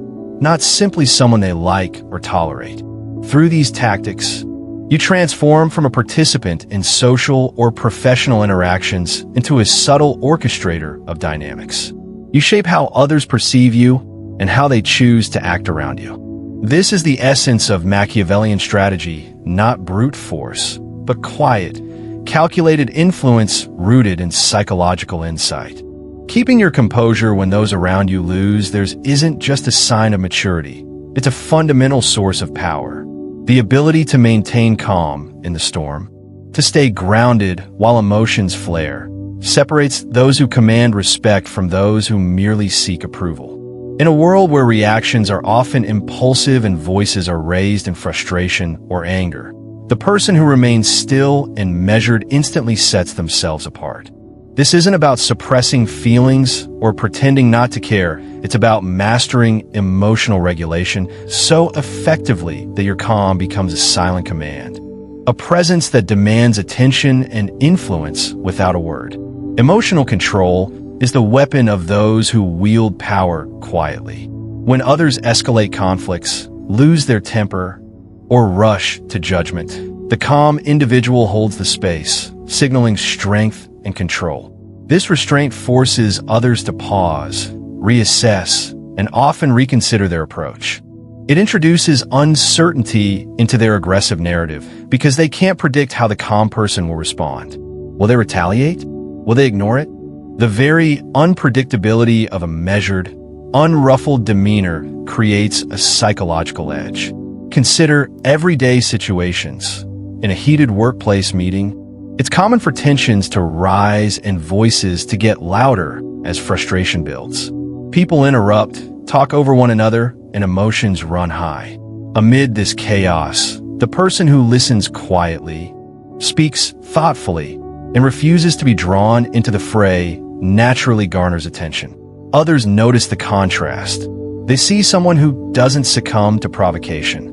not simply someone they like or tolerate. Through these tactics, you transform from a participant in social or professional interactions into a subtle orchestrator of dynamics. You shape how others perceive you and how they choose to act around you. This is the essence of Machiavellian strategy, not brute force, but quiet, calculated influence rooted in psychological insight. Keeping your composure when those around you lose theirs isn't just a sign of maturity. It's a fundamental source of power. The ability to maintain calm in the storm, to stay grounded while emotions flare, separates those who command respect from those who merely seek approval. In a world where reactions are often impulsive and voices are raised in frustration or anger, the person who remains still and measured instantly sets themselves apart. This isn't about suppressing feelings or pretending not to care. It's about mastering emotional regulation so effectively that your calm becomes a silent command, a presence that demands attention and influence without a word. Emotional control is the weapon of those who wield power quietly. When others escalate conflicts, lose their temper, or rush to judgment, the calm individual holds the space, signaling strength and control. This restraint forces others to pause, reassess, and often reconsider their approach. It introduces uncertainty into their aggressive narrative because they can't predict how the calm person will respond. Will they retaliate? Will they ignore it? The very unpredictability of a measured, unruffled demeanor creates a psychological edge. Consider everyday situations. In a heated workplace meeting, it's common for tensions to rise and voices to get louder as frustration builds. People interrupt, talk over one another, and emotions run high. Amid this chaos, the person who listens quietly, speaks thoughtfully, and refuses to be drawn into the fray naturally garners attention. Others notice the contrast. They see someone who doesn't succumb to provocation,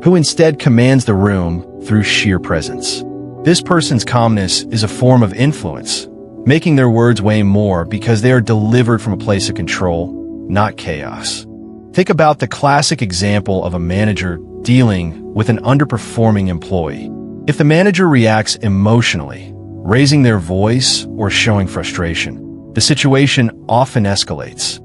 who instead commands the room through sheer presence. This person's calmness is a form of influence, making their words weigh more because they are delivered from a place of control, not chaos. Think about the classic example of a manager dealing with an underperforming employee. If the manager reacts emotionally, raising their voice or showing frustration, the situation often escalates,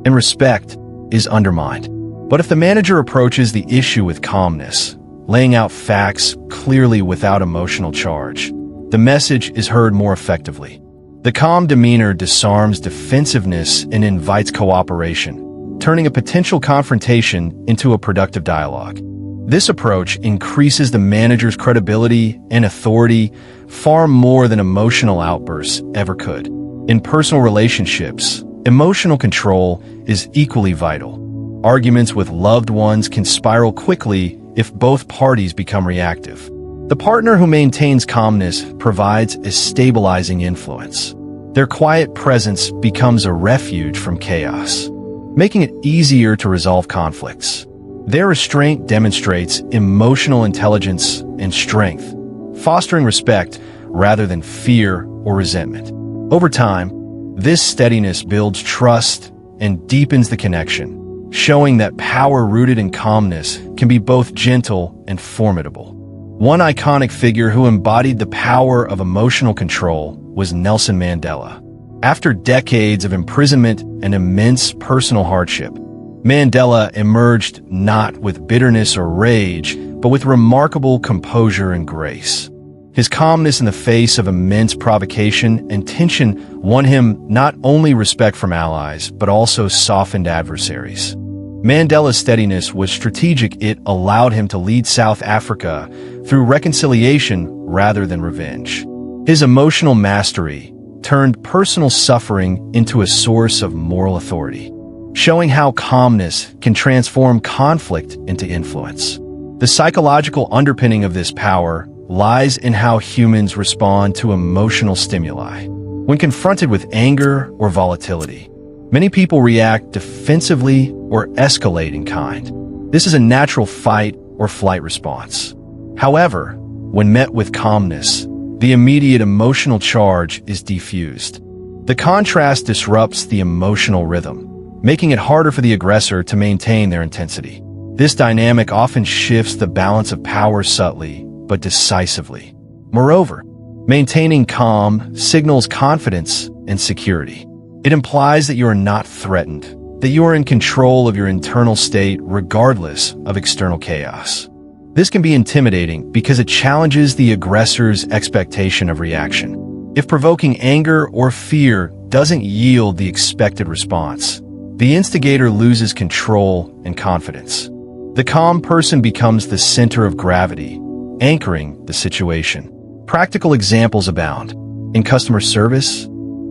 and respect is undermined. But if the manager approaches the issue with calmness, laying out facts clearly without emotional charge, the message is heard more effectively. The calm demeanor disarms defensiveness and invites cooperation, turning a potential confrontation into a productive dialogue. This approach increases the manager's credibility and authority far more than emotional outbursts ever could. In personal relationships, emotional control is equally vital. Arguments with loved ones can spiral quickly if both parties become reactive. The partner who maintains calmness provides a stabilizing influence. Their quiet presence becomes a refuge from chaos, making it easier to resolve conflicts. Their restraint demonstrates emotional intelligence and strength, fostering respect rather than fear or resentment. Over time, this steadiness builds trust and deepens the connection, showing that power rooted in calmness can be both gentle and formidable. One iconic figure who embodied the power of emotional control was Nelson Mandela. After decades of imprisonment and immense personal hardship, Mandela emerged not with bitterness or rage, but with remarkable composure and grace. His calmness in the face of immense provocation and tension won him not only respect from allies, but also softened adversaries. Mandela's steadiness was strategic. It allowed him to lead South Africa through reconciliation rather than revenge. His emotional mastery turned personal suffering into a source of moral authority, showing how calmness can transform conflict into influence. The psychological underpinning of this power lies in how humans respond to emotional stimuli. When confronted with anger or volatility, many people react defensively or escalate in kind. This is a natural fight or flight response. However, when met with calmness, the immediate emotional charge is diffused. The contrast disrupts the emotional rhythm, making it harder for the aggressor to maintain their intensity. This dynamic often shifts the balance of power subtly but decisively. Moreover, maintaining calm signals confidence and security. It implies that you are not threatened, that you are in control of your internal state regardless of external chaos. This can be intimidating because it challenges the aggressor's expectation of reaction. If provoking anger or fear doesn't yield the expected response, the instigator loses control and confidence. The calm person becomes the center of gravity, anchoring the situation. Practical examples abound. In customer service,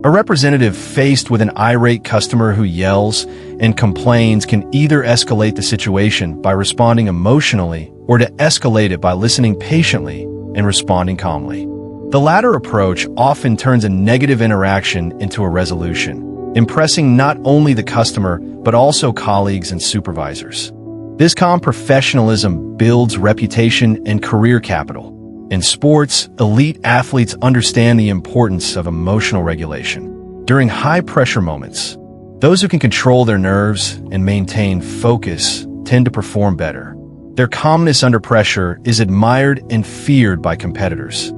a representative faced with an irate customer who yells and complains can either escalate the situation by responding emotionally or to escalate it by listening patiently and responding calmly. The latter approach often turns a negative interaction into a resolution, impressing not only the customer but also colleagues and supervisors. This calm professionalism builds reputation and career capital. In sports, elite athletes understand the importance of emotional regulation. During high-pressure moments, those who can control their nerves and maintain focus tend to perform better. Their calmness under pressure is admired and feared by competitors,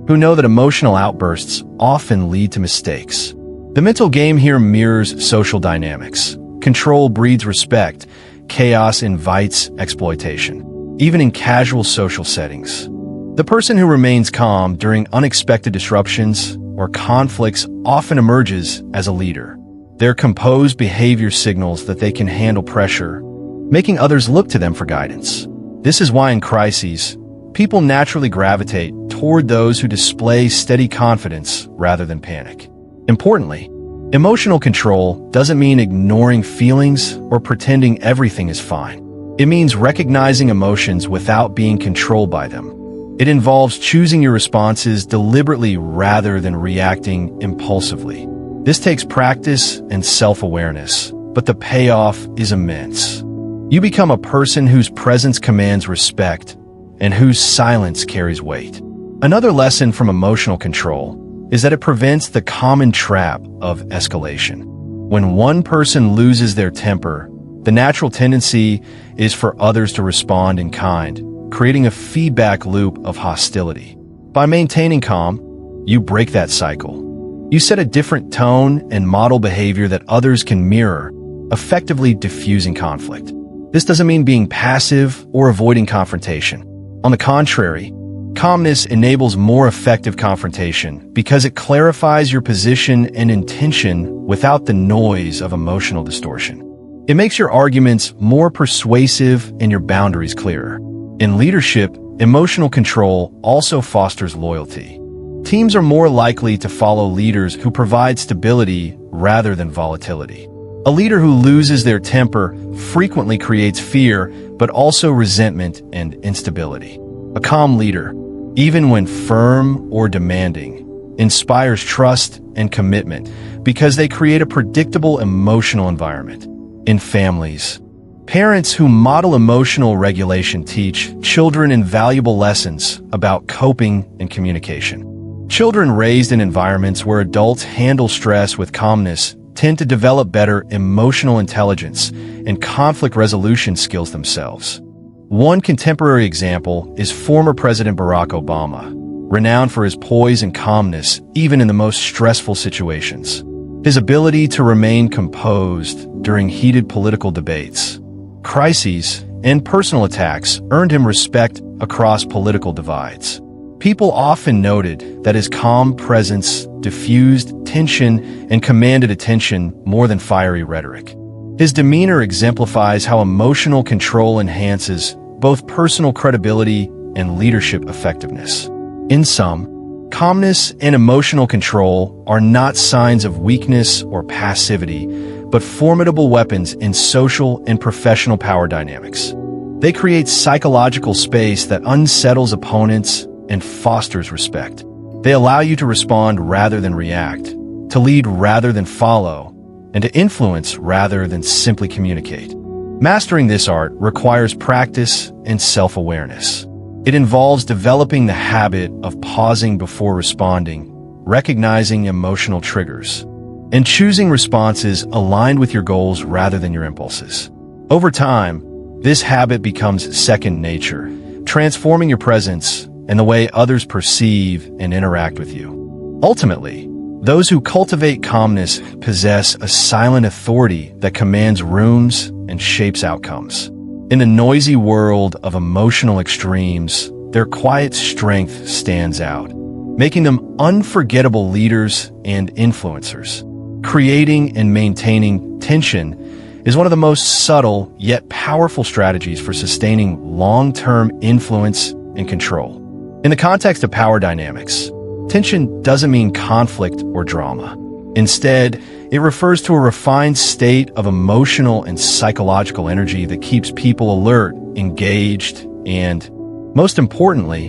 who know that emotional outbursts often lead to mistakes. The mental game here mirrors social dynamics. Control breeds respect. Chaos invites exploitation. Even in casual social settings, the person who remains calm during unexpected disruptions or conflicts often emerges as a leader. Their composed behavior signals that they can handle pressure, making others look to them for guidance. This is why in crises, people naturally gravitate toward those who display steady confidence rather than panic. Importantly, emotional control doesn't mean ignoring feelings or pretending everything is fine. It means recognizing emotions without being controlled by them. It involves choosing your responses deliberately rather than reacting impulsively. This takes practice and self-awareness, but the payoff is immense. You become a person whose presence commands respect and whose silence carries weight. Another lesson from emotional control is that it prevents the common trap of escalation. When one person loses their temper, the natural tendency is for others to respond in kind, creating a feedback loop of hostility. By maintaining calm, you break that cycle. You set a different tone and model behavior that others can mirror, effectively diffusing conflict. This doesn't mean being passive or avoiding confrontation. On the contrary, calmness enables more effective confrontation because it clarifies your position and intention without the noise of emotional distortion. It makes your arguments more persuasive and your boundaries clearer. In leadership, emotional control also fosters loyalty. Teams are more likely to follow leaders who provide stability rather than volatility. A leader who loses their temper frequently creates fear, but also resentment and instability. A calm leader, even when firm or demanding, inspires trust and commitment because they create a predictable emotional environment. In families, parents who model emotional regulation teach children invaluable lessons about coping and communication. Children raised in environments where adults handle stress with calmness tend to develop better emotional intelligence and conflict resolution skills themselves. One contemporary example is former President Barack Obama, renowned for his poise and calmness even in the most stressful situations. His ability to remain composed during heated political debates, crises, and personal attacks earned him respect across political divides. People often noted that his calm presence diffused tension and commanded attention more than fiery rhetoric. His demeanor exemplifies how emotional control enhances both personal credibility and leadership effectiveness. In sum, calmness and emotional control are not signs of weakness or passivity, but formidable weapons in social and professional power dynamics. They create psychological space that unsettles opponents and fosters respect. They allow you to respond rather than react, to lead rather than follow, and to influence rather than simply communicate. Mastering this art requires practice and self-awareness. It involves developing the habit of pausing before responding, recognizing emotional triggers, and choosing responses aligned with your goals rather than your impulses. Over time, this habit becomes second nature, transforming your presence and the way others perceive and interact with you. Ultimately, those who cultivate calmness possess a silent authority that commands rooms and shapes outcomes. In the noisy world of emotional extremes, their quiet strength stands out, making them unforgettable leaders and influencers. Creating and maintaining tension is one of the most subtle yet powerful strategies for sustaining long-term influence and control. In the context of power dynamics, tension doesn't mean conflict or drama. Instead, it refers to a refined state of emotional and psychological energy that keeps people alert, engaged, and, most importantly,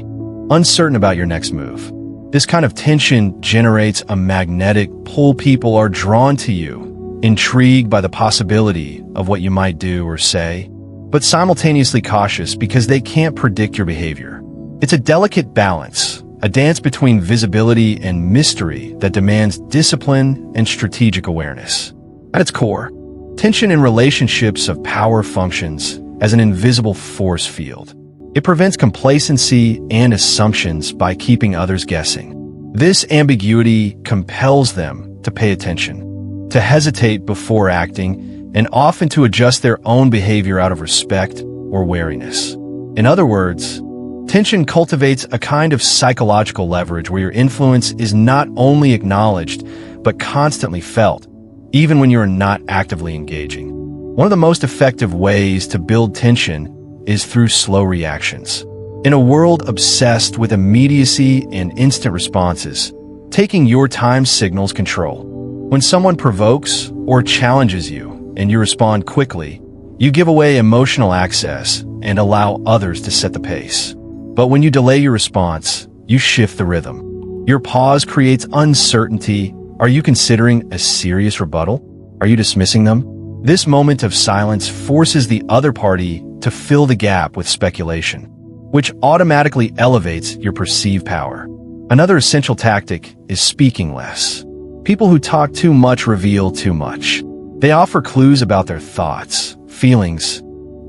uncertain about your next move. This kind of tension generates a magnetic pull. People are drawn to you, intrigued by the possibility of what you might do or say, but simultaneously cautious because they can't predict your behavior. It's a delicate balance, a dance between visibility and mystery that demands discipline and strategic awareness. At its core, tension in relationships of power functions as an invisible force field. It prevents complacency and assumptions by keeping others guessing. This ambiguity compels them to pay attention, to hesitate before acting, and often to adjust their own behavior out of respect or wariness. In other words, tension cultivates a kind of psychological leverage where your influence is not only acknowledged, but constantly felt, even when you are not actively engaging. One of the most effective ways to build tension is through slow reactions. In a world obsessed with immediacy and instant responses, taking your time signals control. When someone provokes or challenges you and you respond quickly, you give away emotional access and allow others to set the pace. But when you delay your response, you shift the rhythm. Your pause creates uncertainty. Are you considering a serious rebuttal? Are you dismissing them? This moment of silence forces the other party to fill the gap with speculation, which automatically elevates your perceived power. Another essential tactic is speaking less. People who talk too much reveal too much. They offer clues about their thoughts, feelings,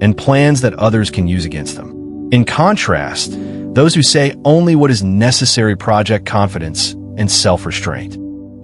and plans that others can use against them. In contrast, those who say only what is necessary project confidence and self-restraint.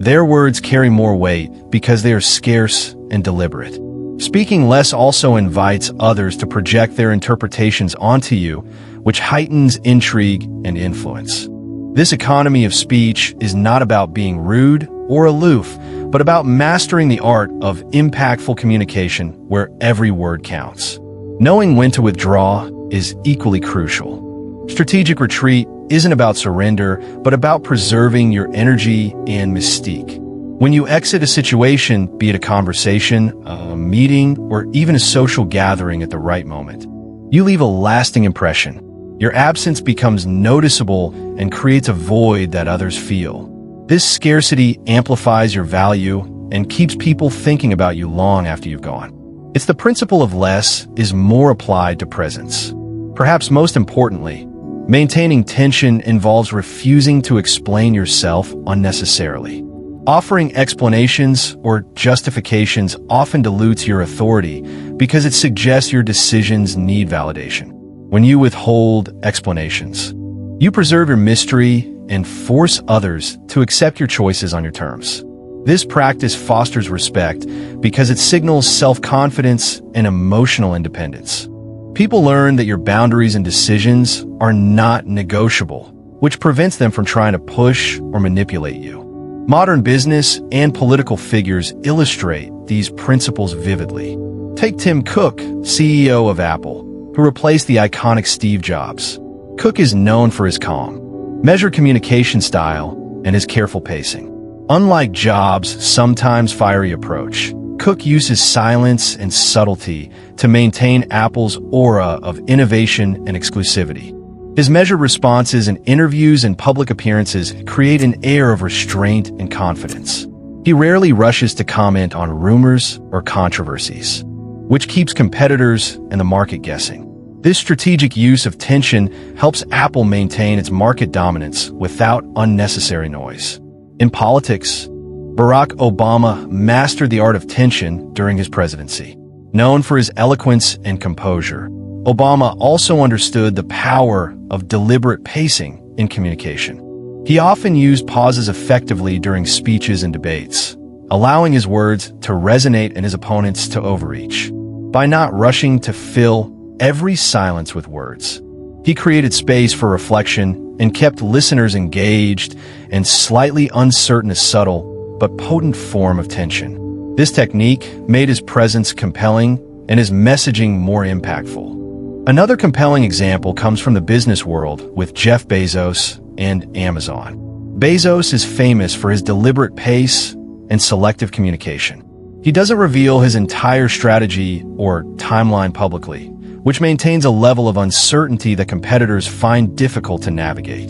Their words carry more weight because they are scarce and deliberate. Speaking less also invites others to project their interpretations onto you, which heightens intrigue and influence. This economy of speech is not about being rude or aloof, but about mastering the art of impactful communication where every word counts. Knowing when to withdraw is equally crucial. Strategic retreat isn't about surrender, but about preserving your energy and mystique. When you exit a situation, be it a conversation, a meeting, or even a social gathering at the right moment, you leave a lasting impression. Your absence becomes noticeable and creates a void that others feel. This scarcity amplifies your value and keeps people thinking about you long after you've gone. It's the principle of less is more applied to presence. Perhaps most importantly, Maintaining tension involves refusing to explain yourself unnecessarily. Offering explanations or justifications often dilutes your authority because it suggests your decisions need validation. When you withhold explanations, you preserve your mystery and force others to accept your choices on your terms. This practice fosters respect because it signals self-confidence and emotional independence. People learn that your boundaries and decisions are not negotiable, which prevents them from trying to push or manipulate you. Modern business and political figures illustrate these principles vividly. Take Tim Cook, CEO of Apple, who replaced the iconic Steve Jobs. Cook is known for his calm, measured communication style and his careful pacing. Unlike Jobs' sometimes fiery approach, Cook uses silence and subtlety to maintain Apple's aura of innovation and exclusivity. His measured responses in interviews and public appearances create an air of restraint and confidence. He rarely rushes to comment on rumors or controversies, which keeps competitors and the market guessing. This strategic use of tension helps Apple maintain its market dominance without unnecessary noise. In politics, Barack Obama mastered the art of tension during his presidency. Known for his eloquence and composure, Obama also understood the power of deliberate pacing in communication. He often used pauses effectively during speeches and debates, allowing his words to resonate and his opponents to overreach. By not rushing to fill every silence with words, he created space for reflection and kept listeners engaged and slightly uncertain a subtle but potent form of tension. This technique made his presence compelling and his messaging more impactful. Another compelling example comes from the business world with Jeff Bezos and Amazon. Bezos is famous for his deliberate pace and selective communication. He doesn't reveal his entire strategy or timeline publicly, which maintains a level of uncertainty that competitors find difficult to navigate.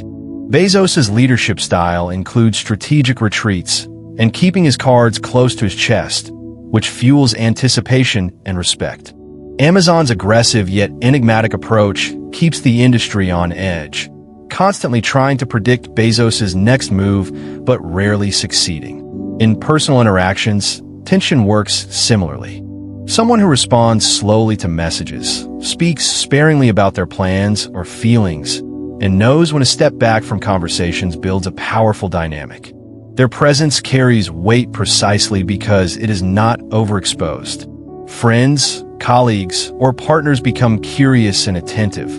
Bezos's leadership style includes strategic retreats and keeping his cards close to his chest, which fuels anticipation and respect. Amazon's aggressive yet enigmatic approach keeps the industry on edge, constantly trying to predict Bezos's next move but rarely succeeding. In personal interactions, tension works similarly. Someone who responds slowly to messages, speaks sparingly about their plans or feelings, and knows when to step back from conversations builds a powerful dynamic. Their presence carries weight precisely because it is not overexposed. Friends, colleagues, or partners become curious and attentive,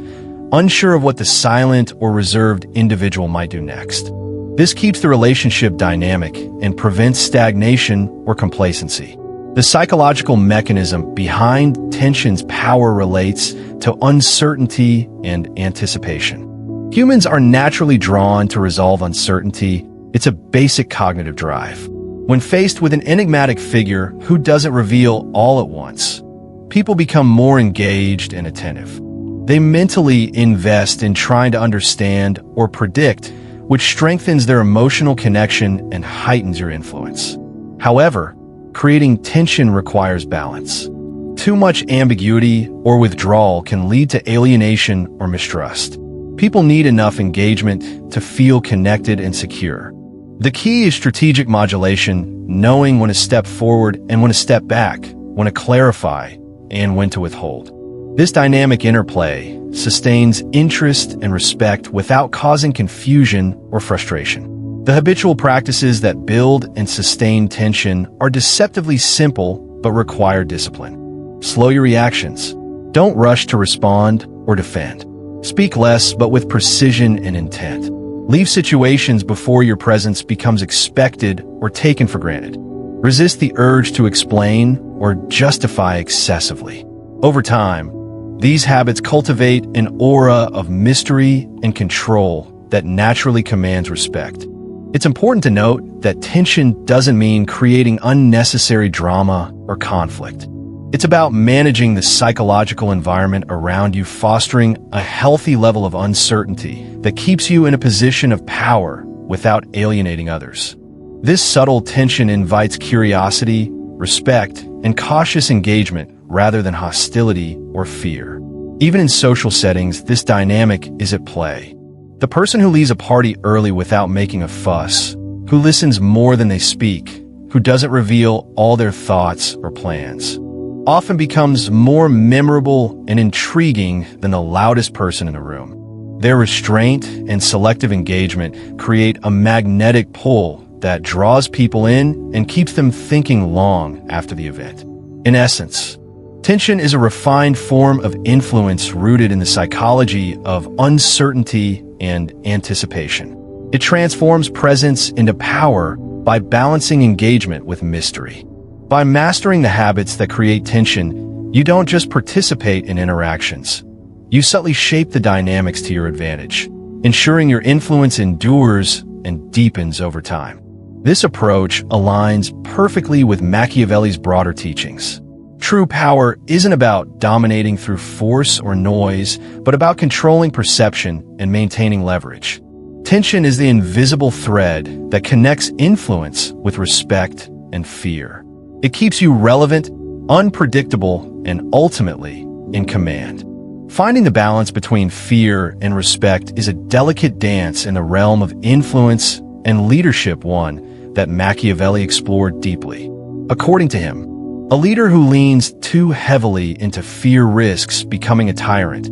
unsure of what the silent or reserved individual might do next. This keeps the relationship dynamic and prevents stagnation or complacency. The psychological mechanism behind tension's power relates to uncertainty and anticipation. Humans are naturally drawn to resolve uncertainty. It's a basic cognitive drive. When faced with an enigmatic figure who doesn't reveal all at once, people become more engaged and attentive. They mentally invest in trying to understand or predict, which strengthens their emotional connection and heightens your influence. However, creating tension requires balance. Too much ambiguity or withdrawal can lead to alienation or mistrust. People need enough engagement to feel connected and secure. The key is strategic modulation, knowing when to step forward and when to step back, when to clarify, and when to withhold. This dynamic interplay sustains interest and respect without causing confusion or frustration. The habitual practices that build and sustain tension are deceptively simple but require discipline. Slow your reactions. Don't rush to respond or defend. Speak less but with precision and intent. Leave situations before your presence becomes expected or taken for granted. Resist the urge to explain or justify excessively. Over time, these habits cultivate an aura of mystery and control that naturally commands respect. It's important to note that tension doesn't mean creating unnecessary drama or conflict. It's about managing the psychological environment around you, fostering a healthy level of uncertainty that keeps you in a position of power without alienating others. This subtle tension invites curiosity, respect, and cautious engagement rather than hostility or fear. Even in social settings, this dynamic is at play. The person who leaves a party early without making a fuss, who listens more than they speak, who doesn't reveal all their thoughts or plans, often becomes more memorable and intriguing than the loudest person in the room. Their restraint and selective engagement create a magnetic pull that draws people in and keeps them thinking long after the event. In essence, tension is a refined form of influence rooted in the psychology of uncertainty and anticipation. It transforms presence into power by balancing engagement with mystery. By mastering the habits that create tension, you don't just participate in interactions. You subtly shape the dynamics to your advantage, ensuring your influence endures and deepens over time. This approach aligns perfectly with Machiavelli's broader teachings. True power isn't about dominating through force or noise, but about controlling perception and maintaining leverage. Tension is the invisible thread that connects influence with respect and fear. It keeps you relevant, unpredictable, and ultimately in command. Finding the balance between fear and respect is a delicate dance in the realm of influence and leadership, one that Machiavelli explored deeply. According to him, a leader who leans too heavily into fear risks becoming a tyrant,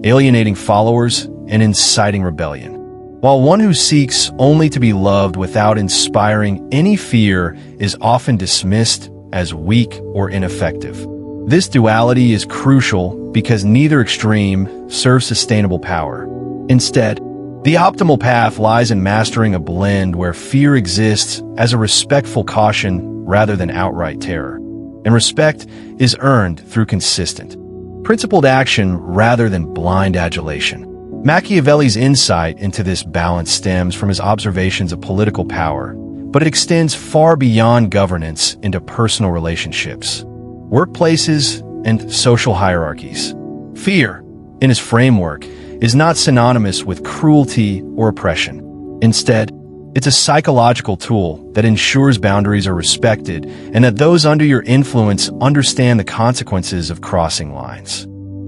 alienating followers and inciting rebellion, while one who seeks only to be loved without inspiring any fear is often dismissed as weak or ineffective. This duality is crucial because neither extreme serves sustainable power. Instead, the optimal path lies in mastering a blend where fear exists as a respectful caution rather than outright terror, and respect is earned through consistent, principled action rather than blind adulation. Machiavelli's insight into this balance stems from his observations of political power, but it extends far beyond governance into personal relationships, workplaces, and social hierarchies. Fear, in his framework, is not synonymous with cruelty or oppression. Instead, it's a psychological tool that ensures boundaries are respected and that those under your influence understand the consequences of crossing lines.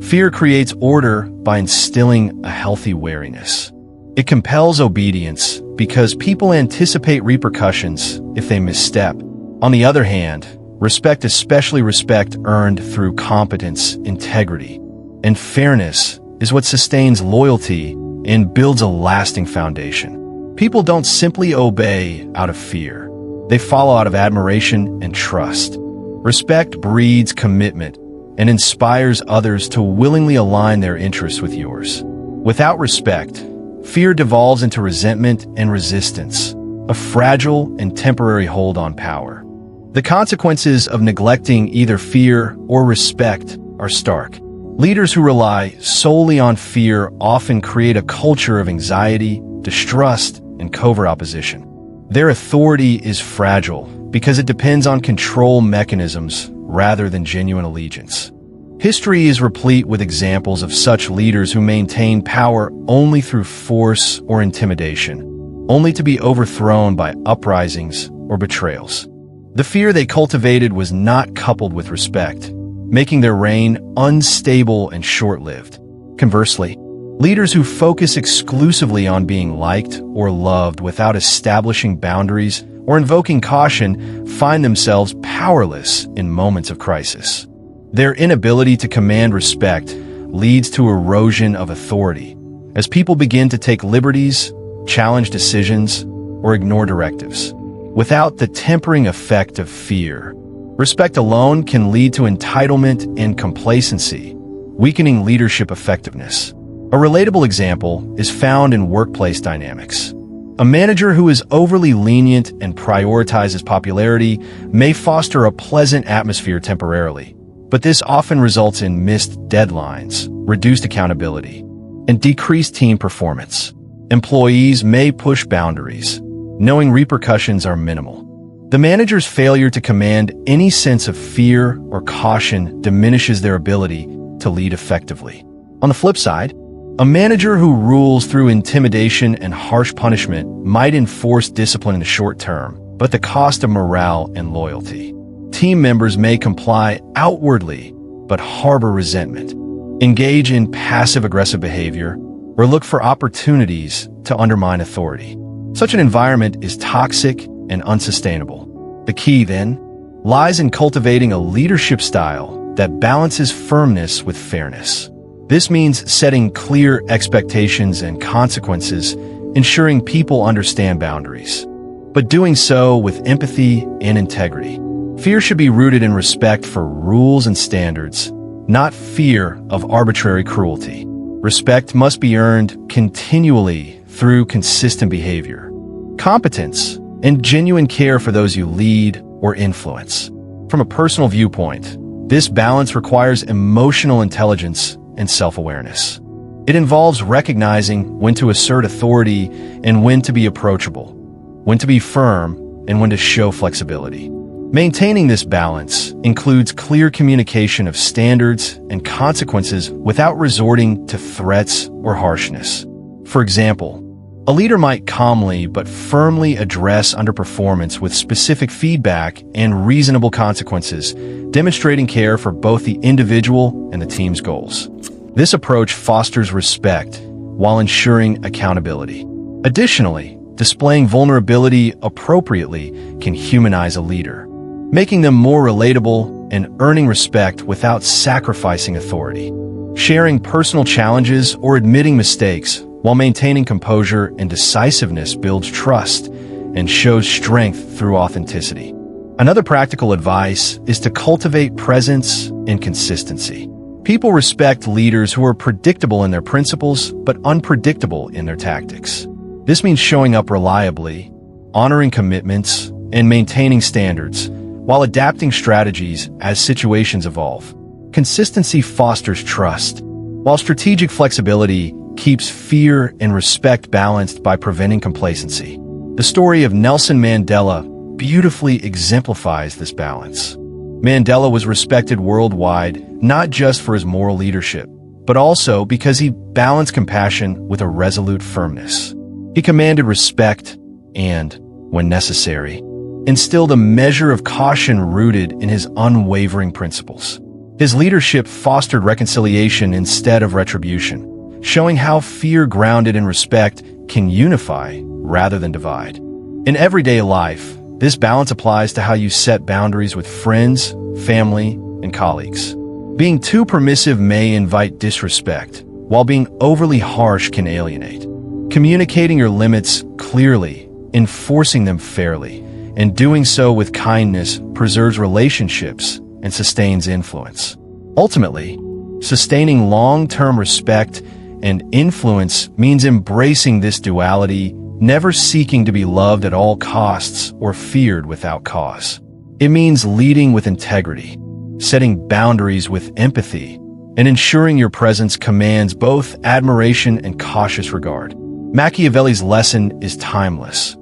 Fear creates order by instilling a healthy wariness. It compels obedience because people anticipate repercussions if they misstep. On the other hand, respect, especially respect earned through competence, integrity, and fairness, is what sustains loyalty and builds a lasting foundation. People don't simply obey out of fear. They follow out of admiration and trust. Respect breeds commitment and inspires others to willingly align their interests with yours. Without respect, fear devolves into resentment and resistance, a fragile and temporary hold on power. The consequences of neglecting either fear or respect are stark. Leaders who rely solely on fear often create a culture of anxiety, distrust, and covert opposition. Their authority is fragile because it depends on control mechanisms rather than genuine allegiance. History is replete with examples of such leaders who maintain power only through force or intimidation, only to be overthrown by uprisings or betrayals. The fear they cultivated was not coupled with respect, making their reign unstable and short-lived. Conversely, leaders who focus exclusively on being liked or loved without establishing boundaries or invoking caution find themselves powerless in moments of crisis. Their inability to command respect leads to erosion of authority, as people begin to take liberties, challenge decisions, or ignore directives. Without the tempering effect of fear, respect alone can lead to entitlement and complacency, weakening leadership effectiveness. A relatable example is found in workplace dynamics. A manager who is overly lenient and prioritizes popularity may foster a pleasant atmosphere temporarily, but this often results in missed deadlines, reduced accountability, and decreased team performance. Employees may push boundaries, knowing repercussions are minimal. The manager's failure to command any sense of fear or caution diminishes their ability to lead effectively. On the flip side, a manager who rules through intimidation and harsh punishment might enforce discipline in the short term, but at the cost of morale and loyalty. Team members may comply outwardly, but harbor resentment, engage in passive-aggressive behavior, or look for opportunities to undermine authority. Such an environment is toxic and unsustainable. The key, then, lies in cultivating a leadership style that balances firmness with fairness. This means setting clear expectations and consequences, ensuring people understand boundaries, but doing so with empathy and integrity. Fear should be rooted in respect for rules and standards, not fear of arbitrary cruelty. Respect must be earned continually through consistent behavior, competence, and genuine care for those you lead or influence. From a personal viewpoint, this balance requires emotional intelligence and self-awareness. It involves recognizing when to assert authority and when to be approachable, when to be firm and when to show flexibility. Maintaining this balance includes clear communication of standards and consequences without resorting to threats or harshness. For example, a leader might calmly but firmly address underperformance with specific feedback and reasonable consequences, demonstrating care for both the individual and the team's goals. This approach fosters respect while ensuring accountability. Additionally, displaying vulnerability appropriately can humanize a leader, making them more relatable and earning respect without sacrificing authority. Sharing personal challenges or admitting mistakes while maintaining composure and decisiveness builds trust and shows strength through authenticity. Another practical advice is to cultivate presence and consistency. People respect leaders who are predictable in their principles but unpredictable in their tactics. This means showing up reliably, honoring commitments, and maintaining standards, while adapting strategies as situations evolve. Consistency fosters trust, while strategic flexibility keeps fear and respect balanced by preventing complacency. The story of Nelson Mandela beautifully exemplifies this balance. Mandela was respected worldwide not just for his moral leadership, but also because he balanced compassion with a resolute firmness. He commanded respect and, when necessary, instilled a measure of caution rooted in his unwavering principles. His leadership fostered reconciliation instead of retribution, showing how fear grounded in respect can unify rather than divide. In everyday life, this balance applies to how you set boundaries with friends, family, and colleagues. Being too permissive may invite disrespect, while being overly harsh can alienate. Communicating your limits clearly, enforcing them fairly, and doing so with kindness preserves relationships and sustains influence. Ultimately, sustaining long-term respect and influence means embracing this duality, never seeking to be loved at all costs or feared without cause. It means leading with integrity, setting boundaries with empathy, and ensuring your presence commands both admiration and cautious regard. Machiavelli's lesson is timeless.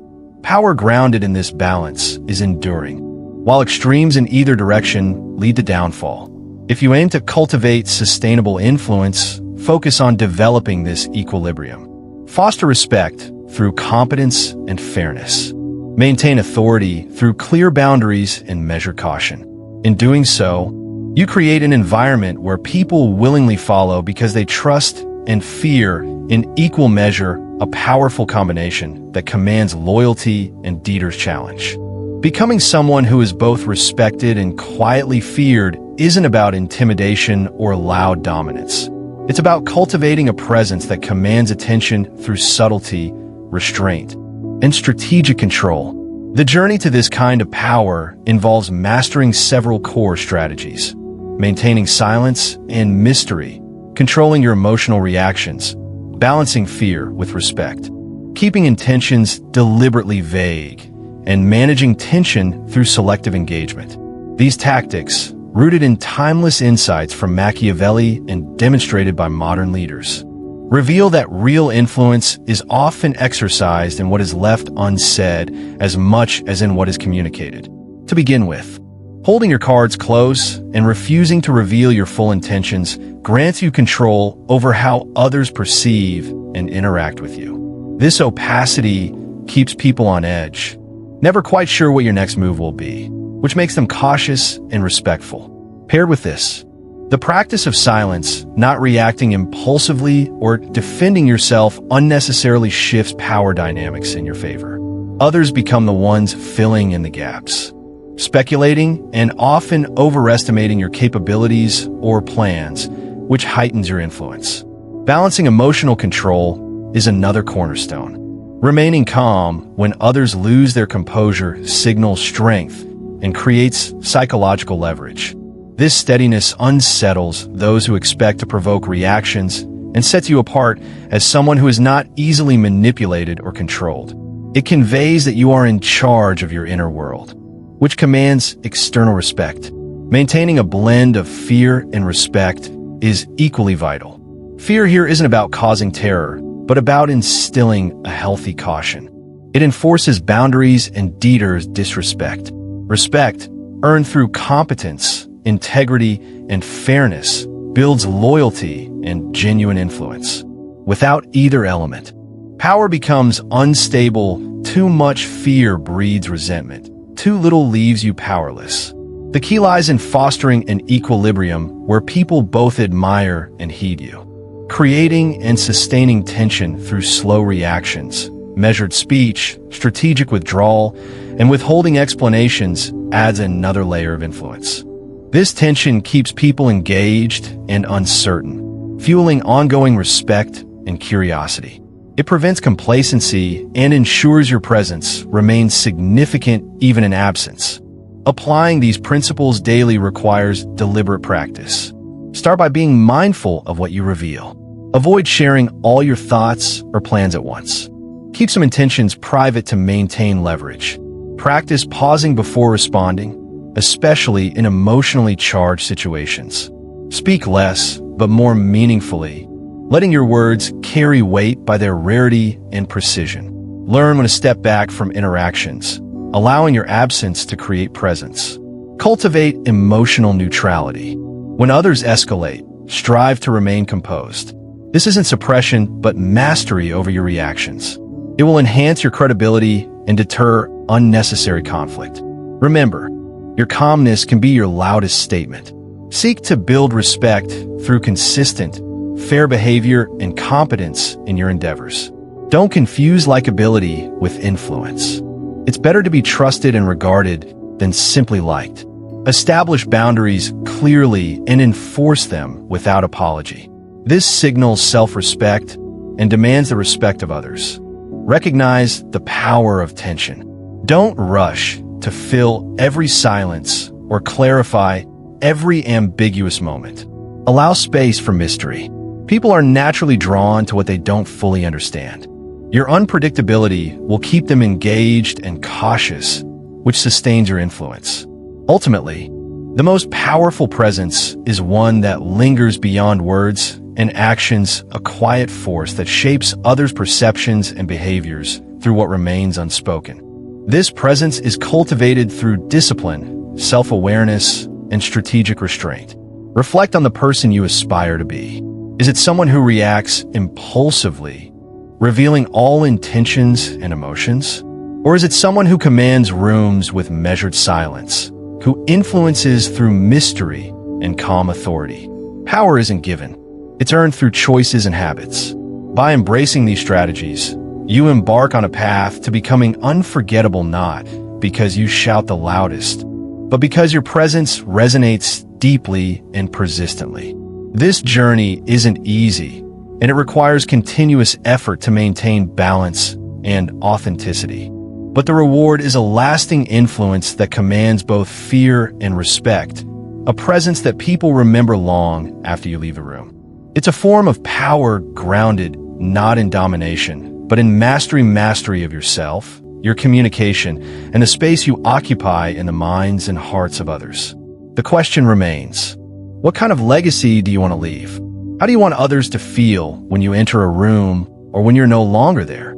Power grounded in this balance is enduring, while extremes in either direction lead to downfall. If you aim to cultivate sustainable influence, focus on developing this equilibrium. Foster respect through competence and fairness. Maintain authority through clear boundaries and measure caution. In doing so, you create an environment where people willingly follow because they trust and fear in equal measure, a powerful combination that commands loyalty and leader's challenge. Becoming someone who is both respected and quietly feared isn't about intimidation or loud dominance. It's about cultivating a presence that commands attention through subtlety, restraint, and strategic control. The journey to this kind of power involves mastering several core strategies: maintaining silence and mystery, controlling your emotional reactions, balancing fear with respect, keeping intentions deliberately vague, and managing tension through selective engagement. These tactics, rooted in timeless insights from Machiavelli and demonstrated by modern leaders, reveal that real influence is often exercised in what is left unsaid as much as in what is communicated. To begin with, holding your cards close and refusing to reveal your full intentions grants you control over how others perceive and interact with you. This opacity keeps people on edge, never quite sure what your next move will be, which makes them cautious and respectful. Paired with this, The practice of silence, not reacting impulsively or defending yourself unnecessarily shifts power dynamics in your favor. Others become the ones filling in the gaps, speculating and often overestimating your capabilities or plans, which heightens your influence. Balancing emotional control is another cornerstone. Remaining calm when others lose their composure signals strength and creates psychological leverage. This steadiness unsettles those who expect to provoke reactions and sets you apart as someone who is not easily manipulated or controlled. It conveys that you are in charge of your inner world, which commands external respect. Maintaining a blend of fear and respect is equally vital. Fear here isn't about causing terror, but about instilling a healthy caution. It enforces boundaries and deters disrespect. Respect, earned through competence, integrity, and fairness, builds loyalty and genuine influence. Without either element, power becomes unstable. Too much fear breeds resentment. Too little leaves you powerless. The key lies in fostering an equilibrium where people both admire and heed you. Creating and sustaining tension through slow reactions, measured speech, strategic withdrawal, and withholding explanations adds another layer of influence. This tension keeps people engaged and uncertain, fueling ongoing respect and curiosity. It prevents complacency and ensures your presence remains significant even in absence. Applying these principles daily requires deliberate practice. Start by being mindful of what you reveal. Avoid sharing all your thoughts or plans at once. Keep some intentions private to maintain leverage. Practice pausing before responding, especially in emotionally charged situations. Speak less, but more meaningfully, letting your words carry weight by their rarity and precision. Learn when to step back from interactions, allowing your absence to create presence. Cultivate emotional neutrality. When others escalate, strive to remain composed. This isn't suppression, but mastery over your reactions. It will enhance your credibility and deter unnecessary conflict. Remember, your calmness can be your loudest statement. Seek to build respect through consistent, fair behavior and competence in your endeavors. Don't confuse likability with influence. It's better to be trusted and regarded than simply liked. Establish boundaries clearly and enforce them without apology. This signals self-respect and demands the respect of others. Recognize the power of tension. Don't rush to fill every silence or clarify every ambiguous moment. Allow space for mystery. People are naturally drawn to what they don't fully understand. Your unpredictability will keep them engaged and cautious, which sustains your influence. Ultimately, the most powerful presence is one that lingers beyond words and actions, a quiet force that shapes others' perceptions and behaviors through what remains unspoken. This presence is cultivated through discipline, self-awareness, and strategic restraint. Reflect on the person you aspire to be. Is it someone who reacts impulsively, revealing all intentions and emotions? Or is it someone who commands rooms with measured silence, who influences through mystery and calm authority? Power isn't given. It's earned through choices and habits. By embracing these strategies, you embark on a path to becoming unforgettable, not because you shout the loudest, but because your presence resonates deeply and persistently. This journey isn't easy, and it requires continuous effort to maintain balance and authenticity. But the reward is a lasting influence that commands both fear and respect, a presence that people remember long after you leave the room. It's a form of power grounded not in domination, but in mastery of yourself, your communication, and the space you occupy in the minds and hearts of others. The question remains, what kind of legacy do you want to leave? How do you want others to feel when you enter a room or when you're no longer there?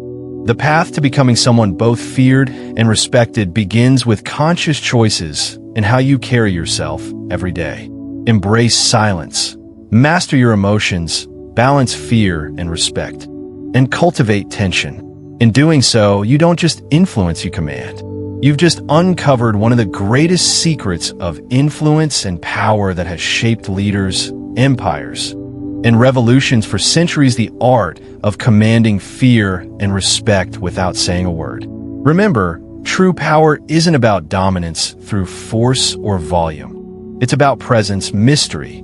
The path to becoming someone both feared and respected begins with conscious choices in how you carry yourself every day. Embrace silence, master your emotions, balance fear and respect, and cultivate tension. In doing so, you don't just influence, you command. You've just uncovered one of the greatest secrets of influence and power that has shaped leaders, empires, and revolutions for centuries, the art of commanding fear and respect without saying a word. Remember, true power isn't about dominance through force or volume. It's about presence, mystery,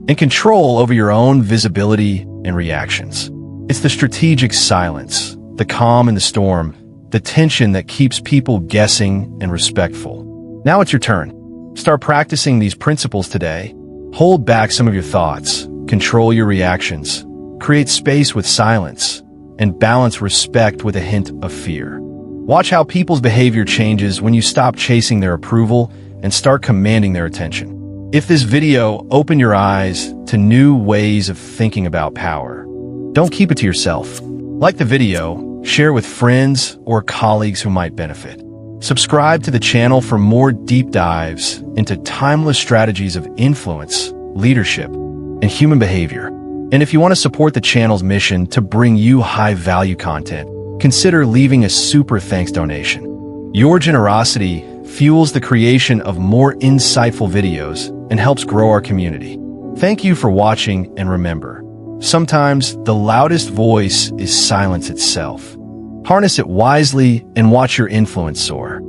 and control over your own visibility and reactions. It's the strategic silence, the calm in the storm, the tension that keeps people guessing and respectful. Now it's your turn. Start practicing these principles today. Hold back some of your thoughts, control your reactions, create space with silence, and balance respect with a hint of fear. Watch how people's behavior changes when you stop chasing their approval and start commanding their attention. If this video opened your eyes to new ways of thinking about power, don't keep it to yourself. Like the video, share with friends or colleagues who might benefit. Subscribe to the channel for more deep dives into timeless strategies of influence, leadership, and human behavior. And if you want to support the channel's mission to bring you high-value content, consider leaving a super thanks donation. Your generosity fuels the creation of more insightful videos and helps grow our community. Thank you for watching, and remember, sometimes the loudest voice is silence itself. Harness it wisely and watch your influence soar.